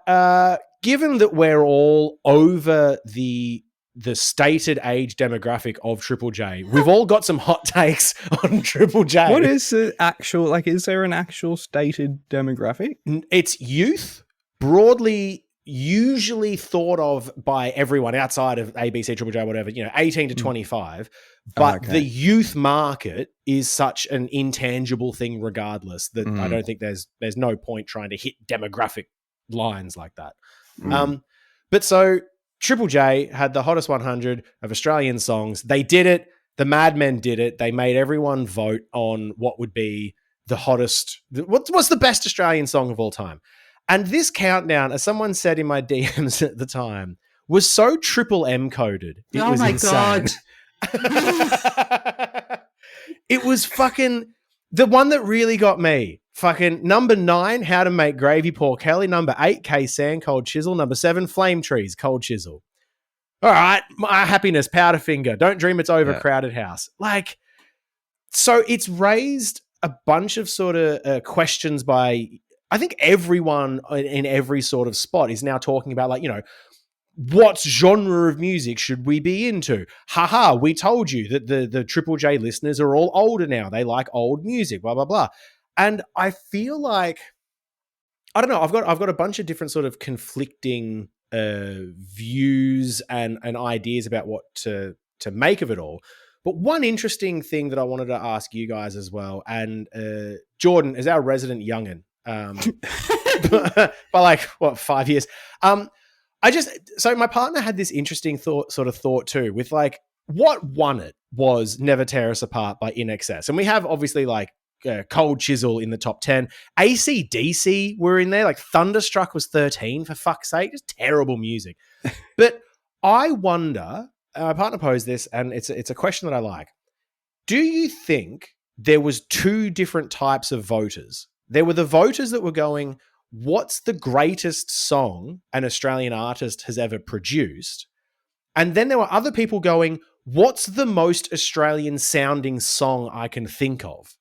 given that we're all over the stated age demographic of Triple J, we've all got some hot takes on Triple J. What is the actual, like, is there an actual stated demographic? It's youth, broadly usually thought of by everyone outside of ABC, Triple J, whatever, 18 to 25. But the youth market is such an intangible thing regardless that I don't think there's no point trying to hit demographic lines like that. But so Triple J had the hottest 100 of Australian songs. They did it. The Mad Men did it. They made everyone vote on what would be the hottest, what's the best Australian song of all time. And this countdown, as someone said in my DMs at the time, was so Triple M coded. It was insane. God. It was fucking the one that really got me. Fucking number 9, How to Make Gravy, Paul Kelly. Number 8, K-San, Cold Chisel. Number 7, Flame Trees, Cold Chisel. All right, My Happiness, Powderfinger. Don't Dream It's Overcrowded House. Like, so it's raised a bunch of sort of questions by, I think everyone in every sort of spot is now talking about, like, what genre of music should we be into? Haha, we told you that the Triple J listeners are all older now. They like old music, blah, blah, blah. And I feel like, I don't know, I've got a bunch of different sort of conflicting views and ideas about what to make of it all. But one interesting thing that I wanted to ask you guys as well, and Jordan is our resident youngin', by like, 5 years. So my partner had this interesting thought too, with like, what won it was Never Tear Us Apart by In Excess. And we have obviously like Cold Chisel in the top 10. AC/DC were in there. Like Thunderstruck was 13, for fuck's sake. Just terrible music. But I wonder, my partner posed this, and it's a question that I like. Do you think there was two different types of voters? There were the voters that were going, what's the greatest song an Australian artist has ever produced? And then there were other people going, what's the most Australian sounding song I can think of?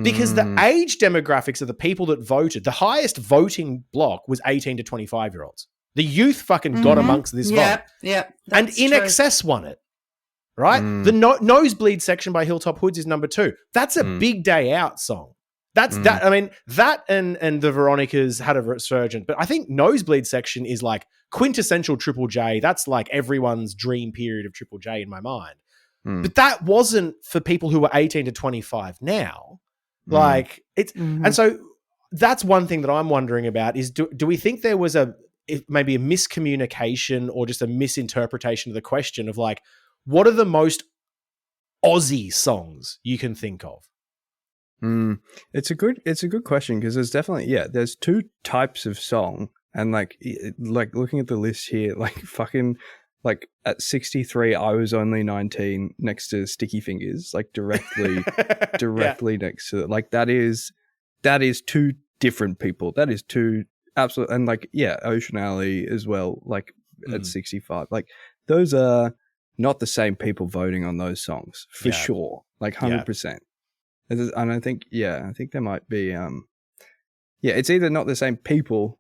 Because the age demographics of the people that voted, the highest voting block was 18 to 25-year-olds. The youth fucking got amongst this vote. Yeah. And In Excess won it, right? The Nosebleed section by Hilltop Hoods is number 2. That's a big day out song. That's that. I mean, that and the Veronicas had a resurgence, but I think Nosebleed section is like quintessential Triple J. That's like everyone's dream period of Triple J in my mind. But that wasn't for people who were 18 to 25 now. Like it's, and so that's one thing that I'm wondering about is, do we think there was maybe a miscommunication or just a misinterpretation of the question of like, what are the most Aussie songs you can think of? It's a good question, because there's definitely, there's two types of song, and like looking at the list here, like fucking, like at 63, I Was Only 19 next to Sticky Fingers, like directly next to it. Like that is two different people. That is two absolute, and like, Ocean Alley as well, like at 65. Like those are not the same people voting on those songs for sure. Like 100%. And I think, I think there might be, it's either not the same people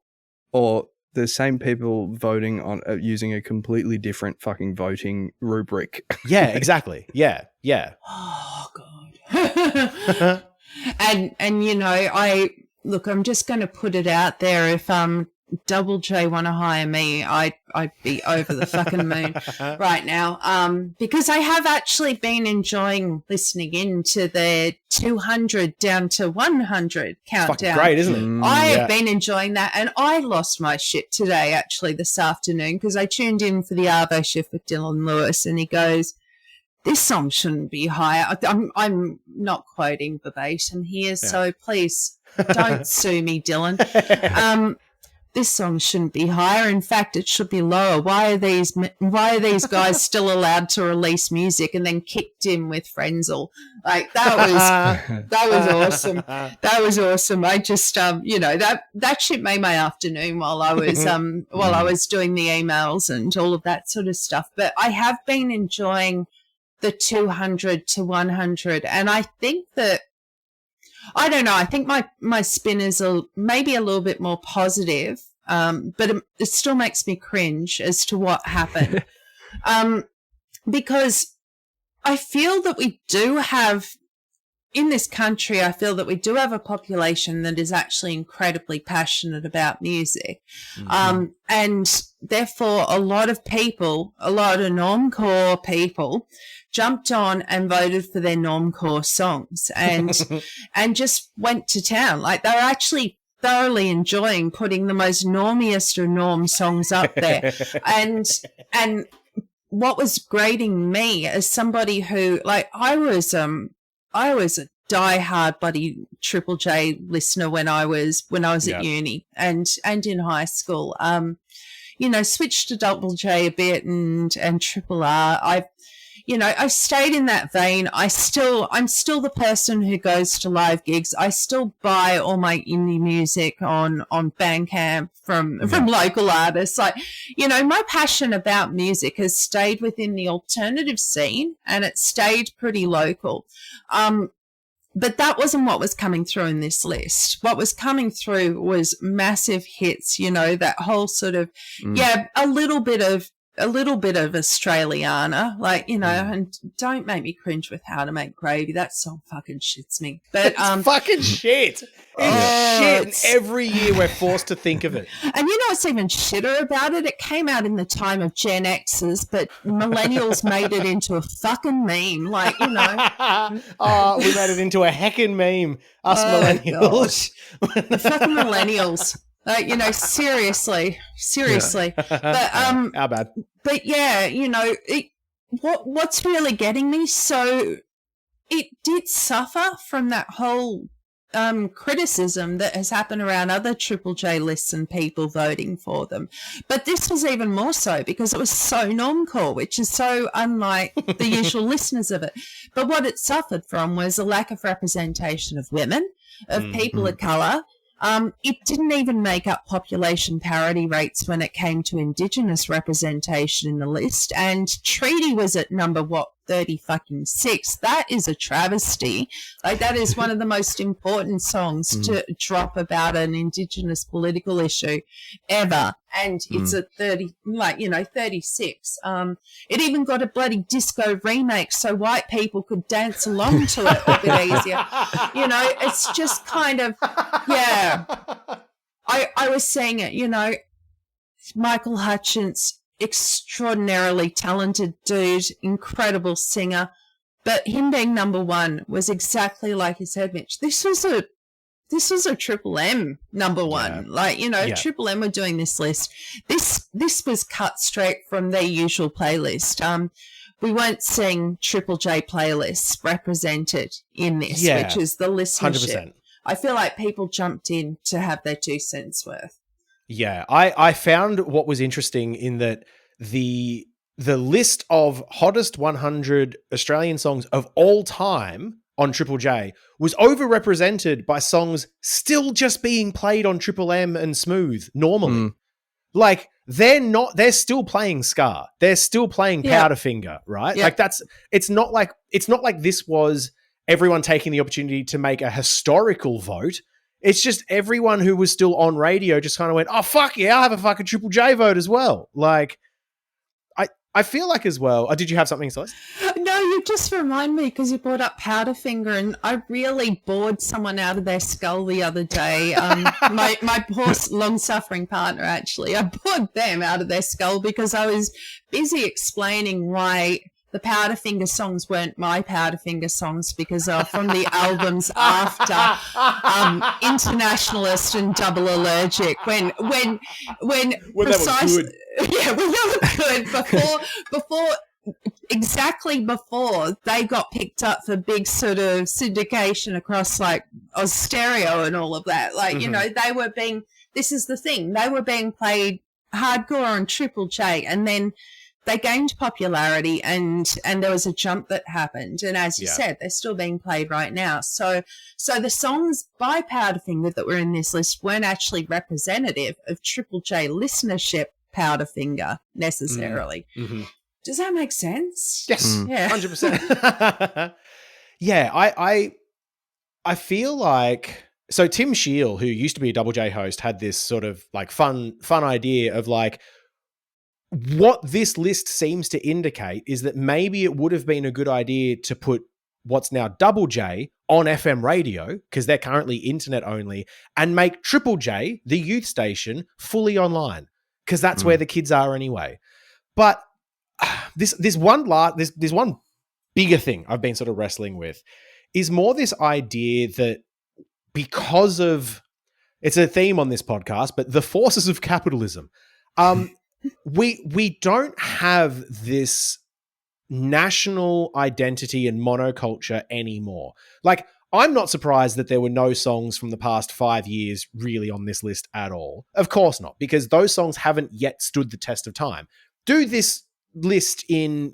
or the same people voting on using a completely different fucking voting rubric. Yeah, exactly. Yeah. Oh God. And I'm just going to put it out there. If Double J want to hire me, I'd be over the fucking moon right now. Because I have actually been enjoying listening into the 200 down to 100 countdown. Fucking great, isn't it? I have been enjoying that, and I lost my shit today, actually, this afternoon, because I tuned in for the Arvo shift with Dylan Lewis, and he goes, "This song shouldn't be higher." I'm not quoting verbatim here, so please don't sue me, Dylan. This song shouldn't be higher. In fact, it should be lower. Why are these guys still allowed to release music? And then kicked in with Frenzel. Like that was awesome. That was awesome. I just that shit made my afternoon while I was doing the emails and all of that sort of stuff. But I have been enjoying the 200 to 100, and I think that, I don't know, I think my spin is maybe a little bit more positive, but it still makes me cringe as to what happened. Because I feel that we do have, in this country, I feel that we do have a population that is actually incredibly passionate about music. And therefore a lot of normcore people jumped on and voted for their normcore songs and just went to town. Like they were actually thoroughly enjoying putting the most normiest of norm songs up there. and what was grating me as somebody who, like, I was a diehard bloody Triple J listener when I was at uni and in high school. Switched to Double J a bit and Triple R. I've stayed in that vein. I'm still the person who goes to live gigs. I still buy all my indie music on Bandcamp from local artists. Like, my passion about music has stayed within the alternative scene, and it stayed pretty local. But that wasn't what was coming through in this list. What was coming through was massive hits, that whole sort of, a little bit of Australiana, like, and don't make me cringe with How to Make Gravy. That song fucking shits me. But it's fucking shit. It's shit. And every year we're forced to think of it. And what's even shitter about it? It came out in the time of Gen X's, but millennials made it into a fucking meme. Like, Oh, we made it into a heckin' meme. Us millennials. The fucking millennials. Seriously. But how bad? But yeah, what's really getting me? So it did suffer from that whole criticism that has happened around other Triple J lists and people voting for them. But this was even more so because it was so normcore, which is so unlike the usual listeners of it. But what it suffered from was a lack of representation of women, of people of colour. It didn't even make up population parity rates when it came to Indigenous representation in the list. And Treaty was at number 36. That is a travesty. Like, that is one of the most important songs to drop about an Indigenous political issue ever. And it's at 36. It even got a bloody disco remake so white people could dance along to it a bit easier. It's just kind of, yeah. I was saying it, Michael Hutchence, extraordinarily talented dude, incredible singer, but him being number one was exactly like you said, Mitch. This was a Triple M number one. Triple M were doing this list. This was cut straight from their usual playlist. We weren't seeing Triple J playlists represented in this, which is the listenership. 100%. I feel like people jumped in to have their 2 cents worth. Yeah, I found what was interesting in that the list of hottest 100 Australian songs of all time on Triple J was overrepresented by songs still just being played on Triple M and Smooth normally. Like, they're still playing Scar. They're still playing Powderfinger, right? Like, it's not like this was everyone taking the opportunity to make a historical vote. It's just everyone who was still on radio just kind of went, oh, fuck yeah, I'll have a fucking Triple J vote as well. Like, I feel like as well. Did you have something, Celeste? No, you just remind me because you brought up Powderfinger, and I really bored someone out of their skull the other day. My poor long-suffering partner, actually, I bored them out of their skull because I was busy explaining why the Powderfinger songs weren't my Powderfinger songs because they're from the albums after Internationalist and Double Allergic. When precisely, yeah, when they were good before they got picked up for big sort of syndication across like Austereo and all of that. Like, you know, they were being, this is the thing, they were being played hardcore on Triple J, and then they gained popularity and there was a jump that happened. And as you said, they're still being played right now. So the songs by Powderfinger that were in this list weren't actually representative of Triple J listenership Powderfinger necessarily. Mm-hmm. Does that make sense? Yes. Yeah. 100%. Yeah. I feel like, so Tim Shiel, who used to be a Double J host, had this sort of like fun idea of like, what this list seems to indicate is that maybe it would have been a good idea to put what's now Double J on FM radio, because they're currently internet only, and make Triple J, the youth station, fully online, because that's where the kids are anyway. But this one bigger thing I've been sort of wrestling with is more this idea that because of, it's a theme on this podcast, but the forces of capitalism, we don't have this national identity and monoculture anymore. Like, I'm not surprised that there were no songs from the past 5 years really on this list at all. Of course not, because those songs haven't yet stood the test of time. Do this list in,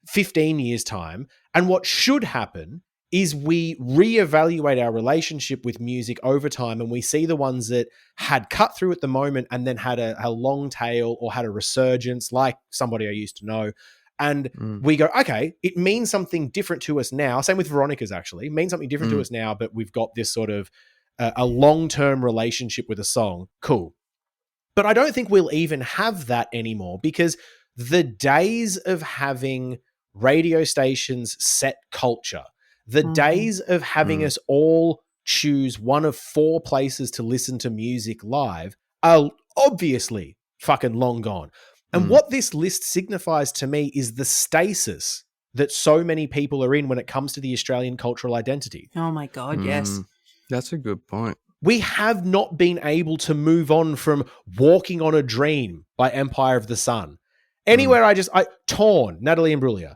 15 years' time, and what should happen is we reevaluate our relationship with music over time, and we see the ones that had cut through at the moment and then had a long tail or had a resurgence, like somebody I used to know. And we go, okay, it means something different to us now. Same with Veronica's, actually. It means something different to us now, but we've got this sort of a long-term relationship with a song. Cool. But I don't think we'll even have that anymore, because the days of having radio stations set culture, the days of having us all choose one of 4 places to listen to music live are obviously fucking long gone. And what this list signifies to me is the stasis that so many people are in when it comes to the Australian cultural identity. Oh my God, yes. That's a good point. We have not been able to move on from Walking on a Dream by Empire of the Sun. Anywhere Torn, Natalie Imbruglia.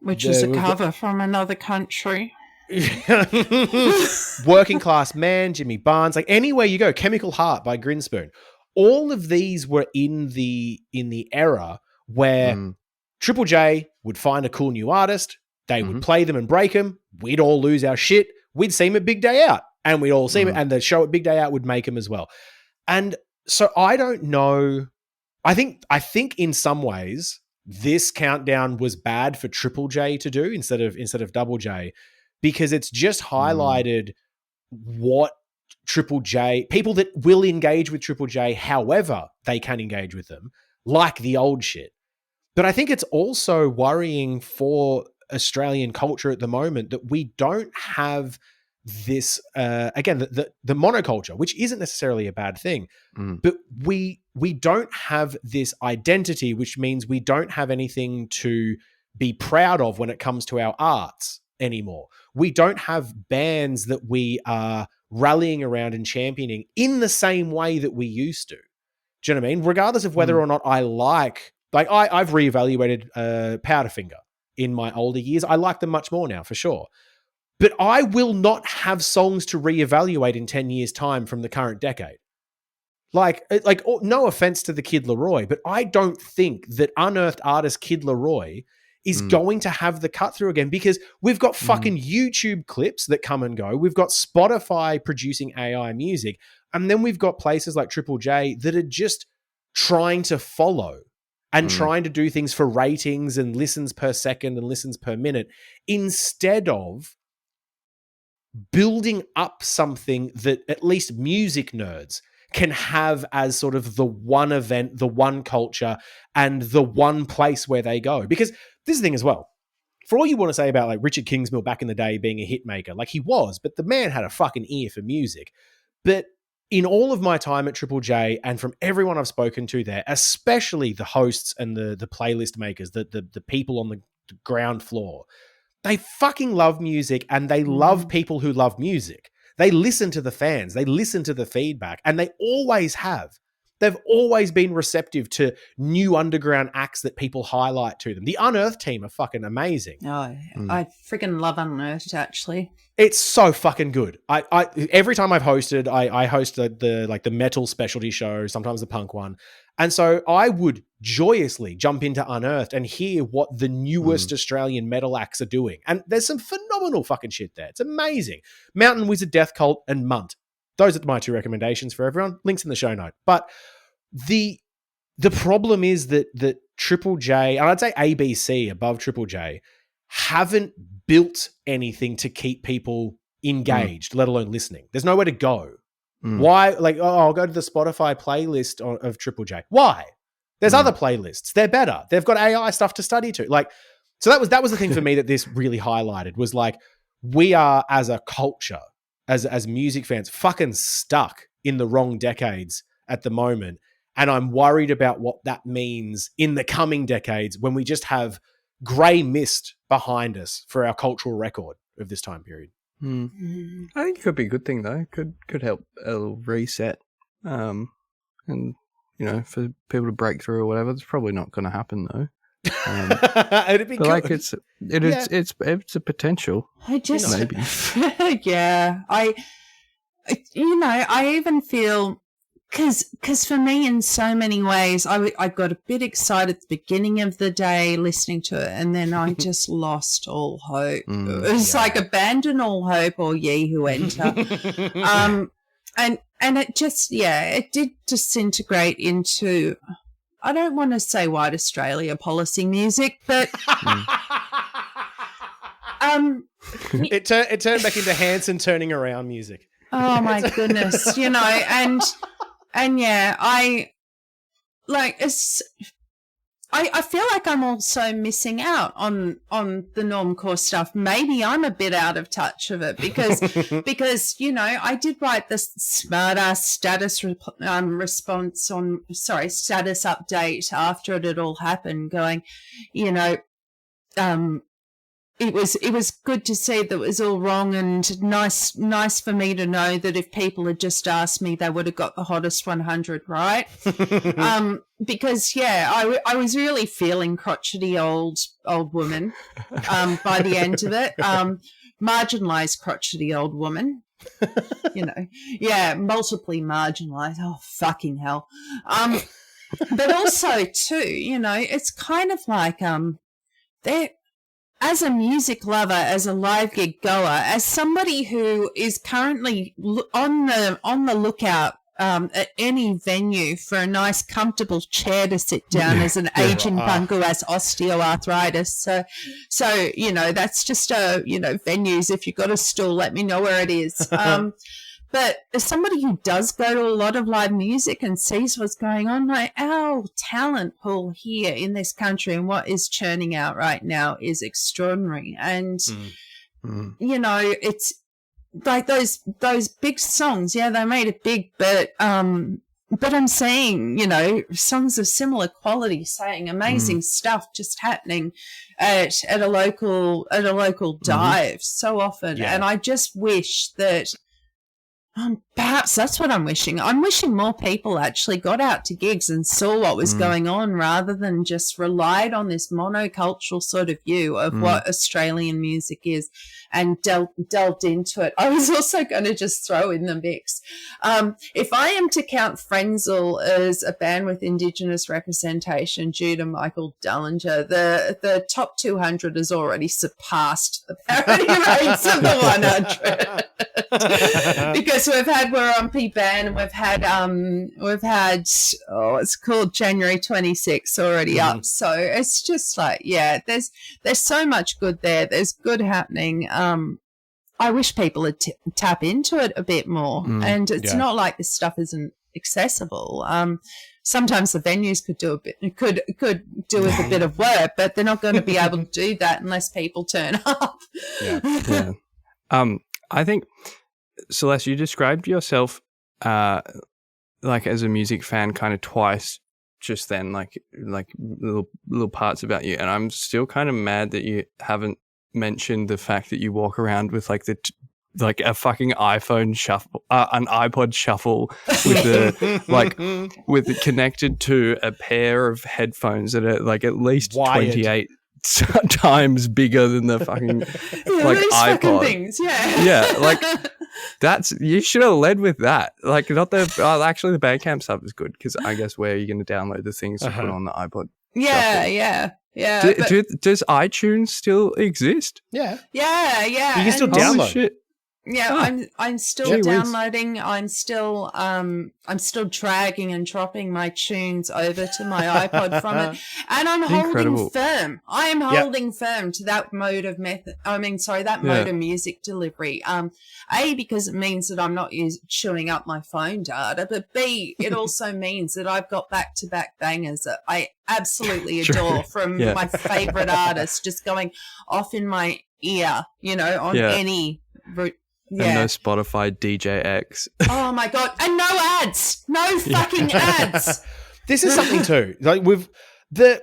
Which is a cover from another country. Working Class Man, Jimmy Barnes, like anywhere you go, Chemical Heart by Grinspoon. All of these were in the era where Triple J would find a cool new artist, they would play them and break them, we'd all lose our shit, we'd see them at Big Day Out, and we'd all see them, and the show at Big Day Out would make them as well. And so I don't know. I think in some ways this countdown was bad for Triple J to do instead of Double J, because it's just highlighted what Triple J, people that will engage with Triple J however they can engage with them, like the old shit. But I think it's also worrying for Australian culture at the moment that we don't have this, again, the monoculture, which isn't necessarily a bad thing, but we don't have this identity, which means we don't have anything to be proud of when it comes to our arts anymore. We don't have bands that we are rallying around and championing in the same way that we used to. Do you know what I mean? Regardless of whether or not I like I've reevaluated Powderfinger in my older years. I like them much more now, for sure. But I will not have songs to reevaluate in 10 years' time from the current decade. Like, no offense to the Kid Laroi, but I don't think that unearthed artist Kid Laroi is going to have the cut through again, because we've got fucking YouTube clips that come and go. We've got Spotify producing AI music. And then we've got places like Triple J that are just trying to follow and trying to do things for ratings and listens per second and listens per minute, instead of building up something that at least music nerds can have as sort of the one event, the one culture, and the one place where they go. Because this is the thing as well. For all you want to say about like Richard Kingsmill back in the day being a hit maker, like he was, but the man had a fucking ear for music. But in all of my time at Triple J and from everyone I've spoken to there, especially the hosts and the playlist makers, the people on the ground floor, they fucking love music and they love people who love music. They listen to the fans, they listen to the feedback, and they always have. They've always been receptive to new underground acts that people highlight to them. The Unearthed team are fucking amazing. Oh, I freaking love Unearthed, actually. It's so fucking good. I every time I've hosted, I host the metal specialty show, sometimes the punk one. And so I would joyously jump into Unearthed and hear what the newest Australian metal acts are doing. And there's some phenomenal fucking shit there. It's amazing. Mountain Wizard Death Cult and Munt. Those are my two recommendations for everyone. Links in the show note. But the problem is that Triple J, and I'd say ABC above Triple J, haven't built anything to keep people engaged, let alone listening. There's nowhere to go. Why? Like, I'll go to the Spotify playlist of Triple J. Why? There's other playlists. They're better. They've got AI stuff to study to. Like, so that was the thing for me that this really highlighted was like, we are as a culture, as music fans, fucking stuck in the wrong decades at the moment. And I'm worried about what that means in the coming decades when we just have grey mist behind us for our cultural record of this time period. I think it could be a good thing though. Could help a little reset, and for people to break through or whatever. It's probably not going to happen though. It'd be good. Like it's a potential. I just maybe. Yeah, I even feel. Because for me, in so many ways, I got a bit excited at the beginning of the day listening to it, and then I just lost all hope. It was like abandon all hope, or ye who enter. And it just, it did disintegrate into, I don't want to say white Australia policy music, but it turned back into Hanson turning around music. Oh my goodness, And yeah, I feel like I'm also missing out on the normcore stuff. Maybe I'm a bit out of touch of it because I did write this smart-ass status status update after it had all happened, going, It was good to see that it was all wrong, and nice for me to know that if people had just asked me, they would have got the hottest 100 right. Because I was really feeling crotchety old woman by the end of it. Marginalised crotchety old woman. Multiply marginalised. Oh, fucking hell. But also too, it's kind of like they're. As a music lover, as a live gig goer, as somebody who is currently on the lookout at any venue for a nice, comfortable chair to sit down as an aging punk who has osteoarthritis. So that's just venues. If you've got a stool, let me know where it is. But as somebody who does go to a lot of live music and sees what's going on, like our talent pool here in this country and what is churning out right now is extraordinary. And, it's like those big songs. Yeah, they made it big, but I'm seeing, songs of similar quality saying amazing stuff just happening at a local dive so often. Yeah. And I just wish that, perhaps that's what I'm wishing. I'm wishing more people actually got out to gigs and saw what was going on rather than just relied on this monocultural sort of view of what Australian music is and delved into it. I was also going to just throw in the mix. If I am to count Frenzal as a band with Indigenous representation due to Michael Dullinger, the top 200 has already surpassed the parity rates of the 100. Because we've had Warumpi Band and we've had it's called January 26th already up. So it's just like, there's so much good there. There's good happening. I wish people would tap into it a bit more. And it's not like this stuff isn't accessible. Sometimes the venues could do with a bit of work, but they're not going to be able to do that unless people turn up. Yeah. I think, Celeste, you described yourself like as a music fan kind of twice just then, like little parts about you, and I'm still kind of mad that you haven't mentioned the fact that you walk around with like a fucking iPhone shuffle, an iPod shuffle with it connected to a pair of headphones that are like at least Wired. 28 times bigger than the fucking like those iPod. fucking things, Yeah, like you should have led with that. Like not the actually the Bandcamp stuff is good because I guess where you're going to download the things to put on the iPod. Yeah. Does iTunes still exist? Yeah. Yeah. You can still And- download. Holy shit. Yeah, I'm still Gee whiz. downloading. I'm still dragging and dropping my tunes over to my iPod from it, and I'm Incredible. holding firm. I am holding firm to that mode of mode of music delivery. A, because it means that I'm not chewing up my phone data, but B, it also means that I've got back-to-back bangers that I absolutely adore from my favorite artists, just going off in my ear, on any route. Yeah. And no Spotify DJX. Oh my God. And no ads. No fucking ads. This is something too. Like the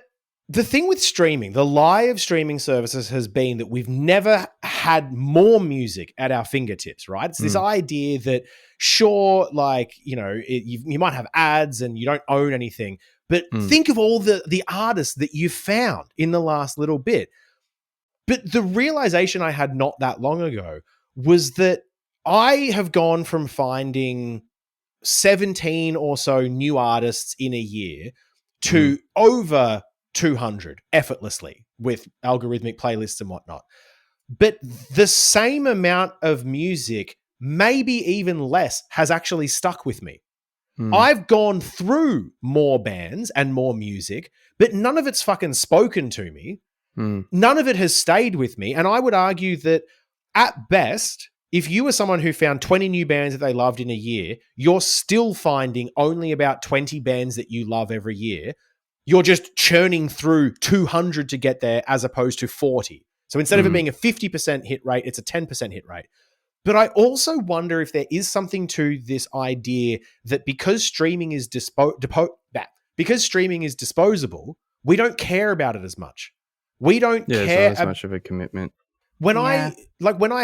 thing with streaming, the lie of streaming services has been that we've never had more music at our fingertips, right? It's this idea that sure, like, you might have ads and you don't own anything, but think of all the artists that you've found in the last little bit. But the realization I had not that long ago was that I have gone from finding 17 or so new artists in a year to over 200 effortlessly with algorithmic playlists and whatnot. But the same amount of music, maybe even less, has actually stuck with me. I've gone through more bands and more music, but none of it's fucking spoken to me. None of it has stayed with me. And I would argue that at best, if you were someone who found 20 new bands that they loved in a year, you're still finding only about 20 bands that you love every year. You're just churning through 200 to get there as opposed to 40. So instead of it being a 50% hit rate, it's a 10% hit rate. But I also wonder if there is something to this idea that because streaming is disposable, we don't care about it as much. We don't care. It's not as much of a commitment. When I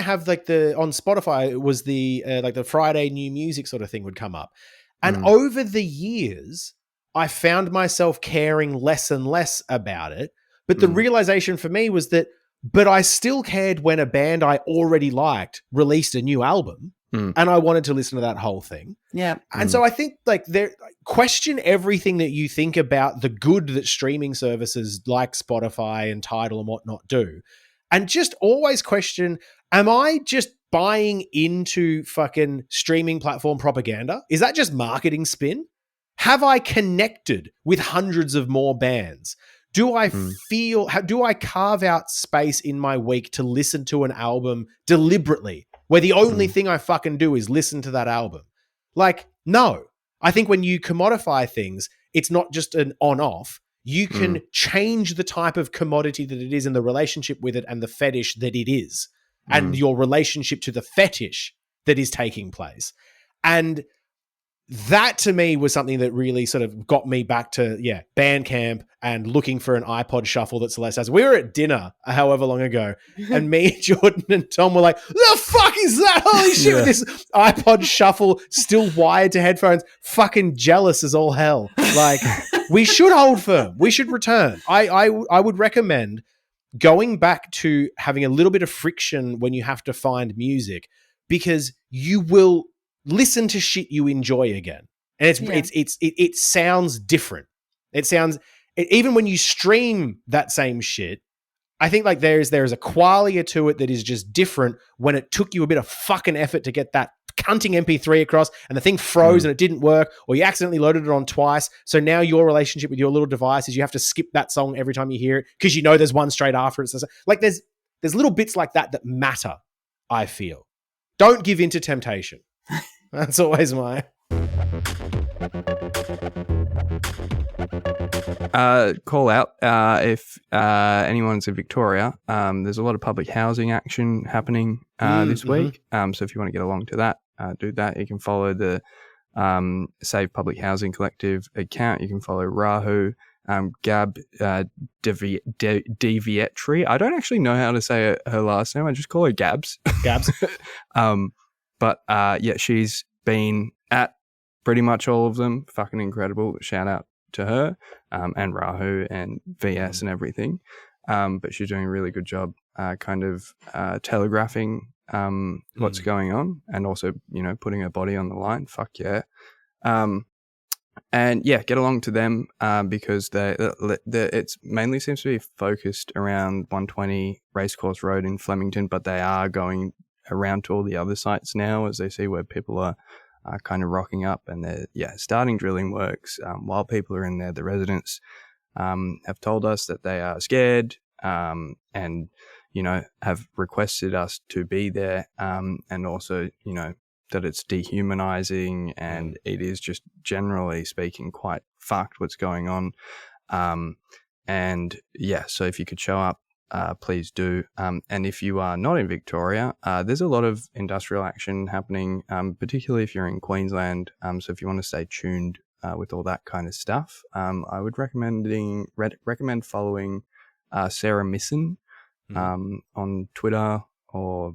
have like on Spotify, it was the like the Friday new music sort of thing would come up. And over the years, I found myself caring less and less about it. But the realization for me was that, but I still cared when a band I already liked released a new album and I wanted to listen to that whole thing. Yeah. And so I think question everything that you think about the good that streaming services like Spotify and Tidal and whatnot do. And just always question, am I just buying into fucking streaming platform propaganda? Is that just marketing spin? Have I connected with hundreds of more bands? Do I do I carve out space in my week to listen to an album deliberately where the only thing I fucking do is listen to that album? Like, no. I think when you commodify things, it's not just an on-off. You can change the type of commodity that it is and the relationship with it and the fetish that it is and your relationship to the fetish that is taking place. And that to me was something that really sort of got me back to, Bandcamp and looking for an iPod shuffle that Celeste has. We were at dinner however long ago and me, Jordan and Tom were like, the fuck is that? Holy shit, with this iPod shuffle still wired to headphones. Fucking jealous as all hell. Like, we should hold firm. We should return. I would recommend going back to having a little bit of friction when you have to find music because you will listen to shit you enjoy again. And it sounds different. It sounds, even when you stream that same shit, I think like there's a qualia to it that is just different when it took you a bit of fucking effort to get that cunting MP3 across and the thing froze and it didn't work, or you accidentally loaded it on twice. So now your relationship with your little device is you have to skip that song every time you hear it because you know there's one straight after it. So like there's little bits like that matter, I feel. Don't give in to temptation. That's always my... Call out if anyone's in Victoria. There's a lot of public housing action happening this week. So if you want to get along to that, do that. You can follow the Save Public Housing Collective account. You can follow Rahu, Gab Devietri. I don't actually know how to say her last name. I just call her Gabs. Gabs. But she's been at pretty much all of them. Fucking incredible. Shout out to her and Rahu and VS and everything. But she's doing a really good job telegraphing what's going on, and also, putting her body on the line. Fuck yeah. And yeah, get along to them because it's mainly seems to be focused around 120 Racecourse Road in Flemington, but they are going around to all the other sites now as they see where people are kind of rocking up, and they're starting drilling works while people are in there. The residents have told us that they are scared and have requested us to be there, and also that it's dehumanizing, and it is just generally speaking quite fucked what's going on. So if you could show up, please do. And if you are not in Victoria, there's a lot of industrial action happening, particularly if you're in Queensland. So if you want to stay tuned with all that kind of stuff, I would recommend following Sarah Misson on Twitter or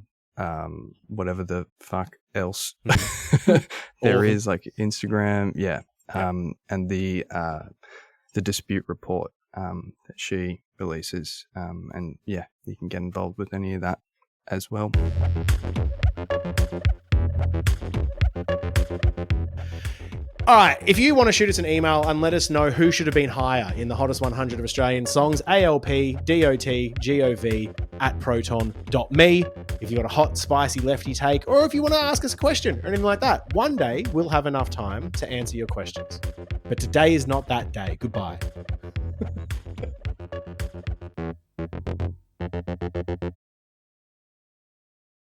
whatever the fuck else there is, like Instagram. And the dispute report that she releases, and you can get involved with any of that as well. All right, if you want to shoot us an email and let us know who should have been higher in the hottest 100 of Australian songs, alpdotgov@proton.me. If you've got a hot, spicy lefty take, or if you want to ask us a question or anything like that, one day we'll have enough time to answer your questions. But today is not that day. Goodbye.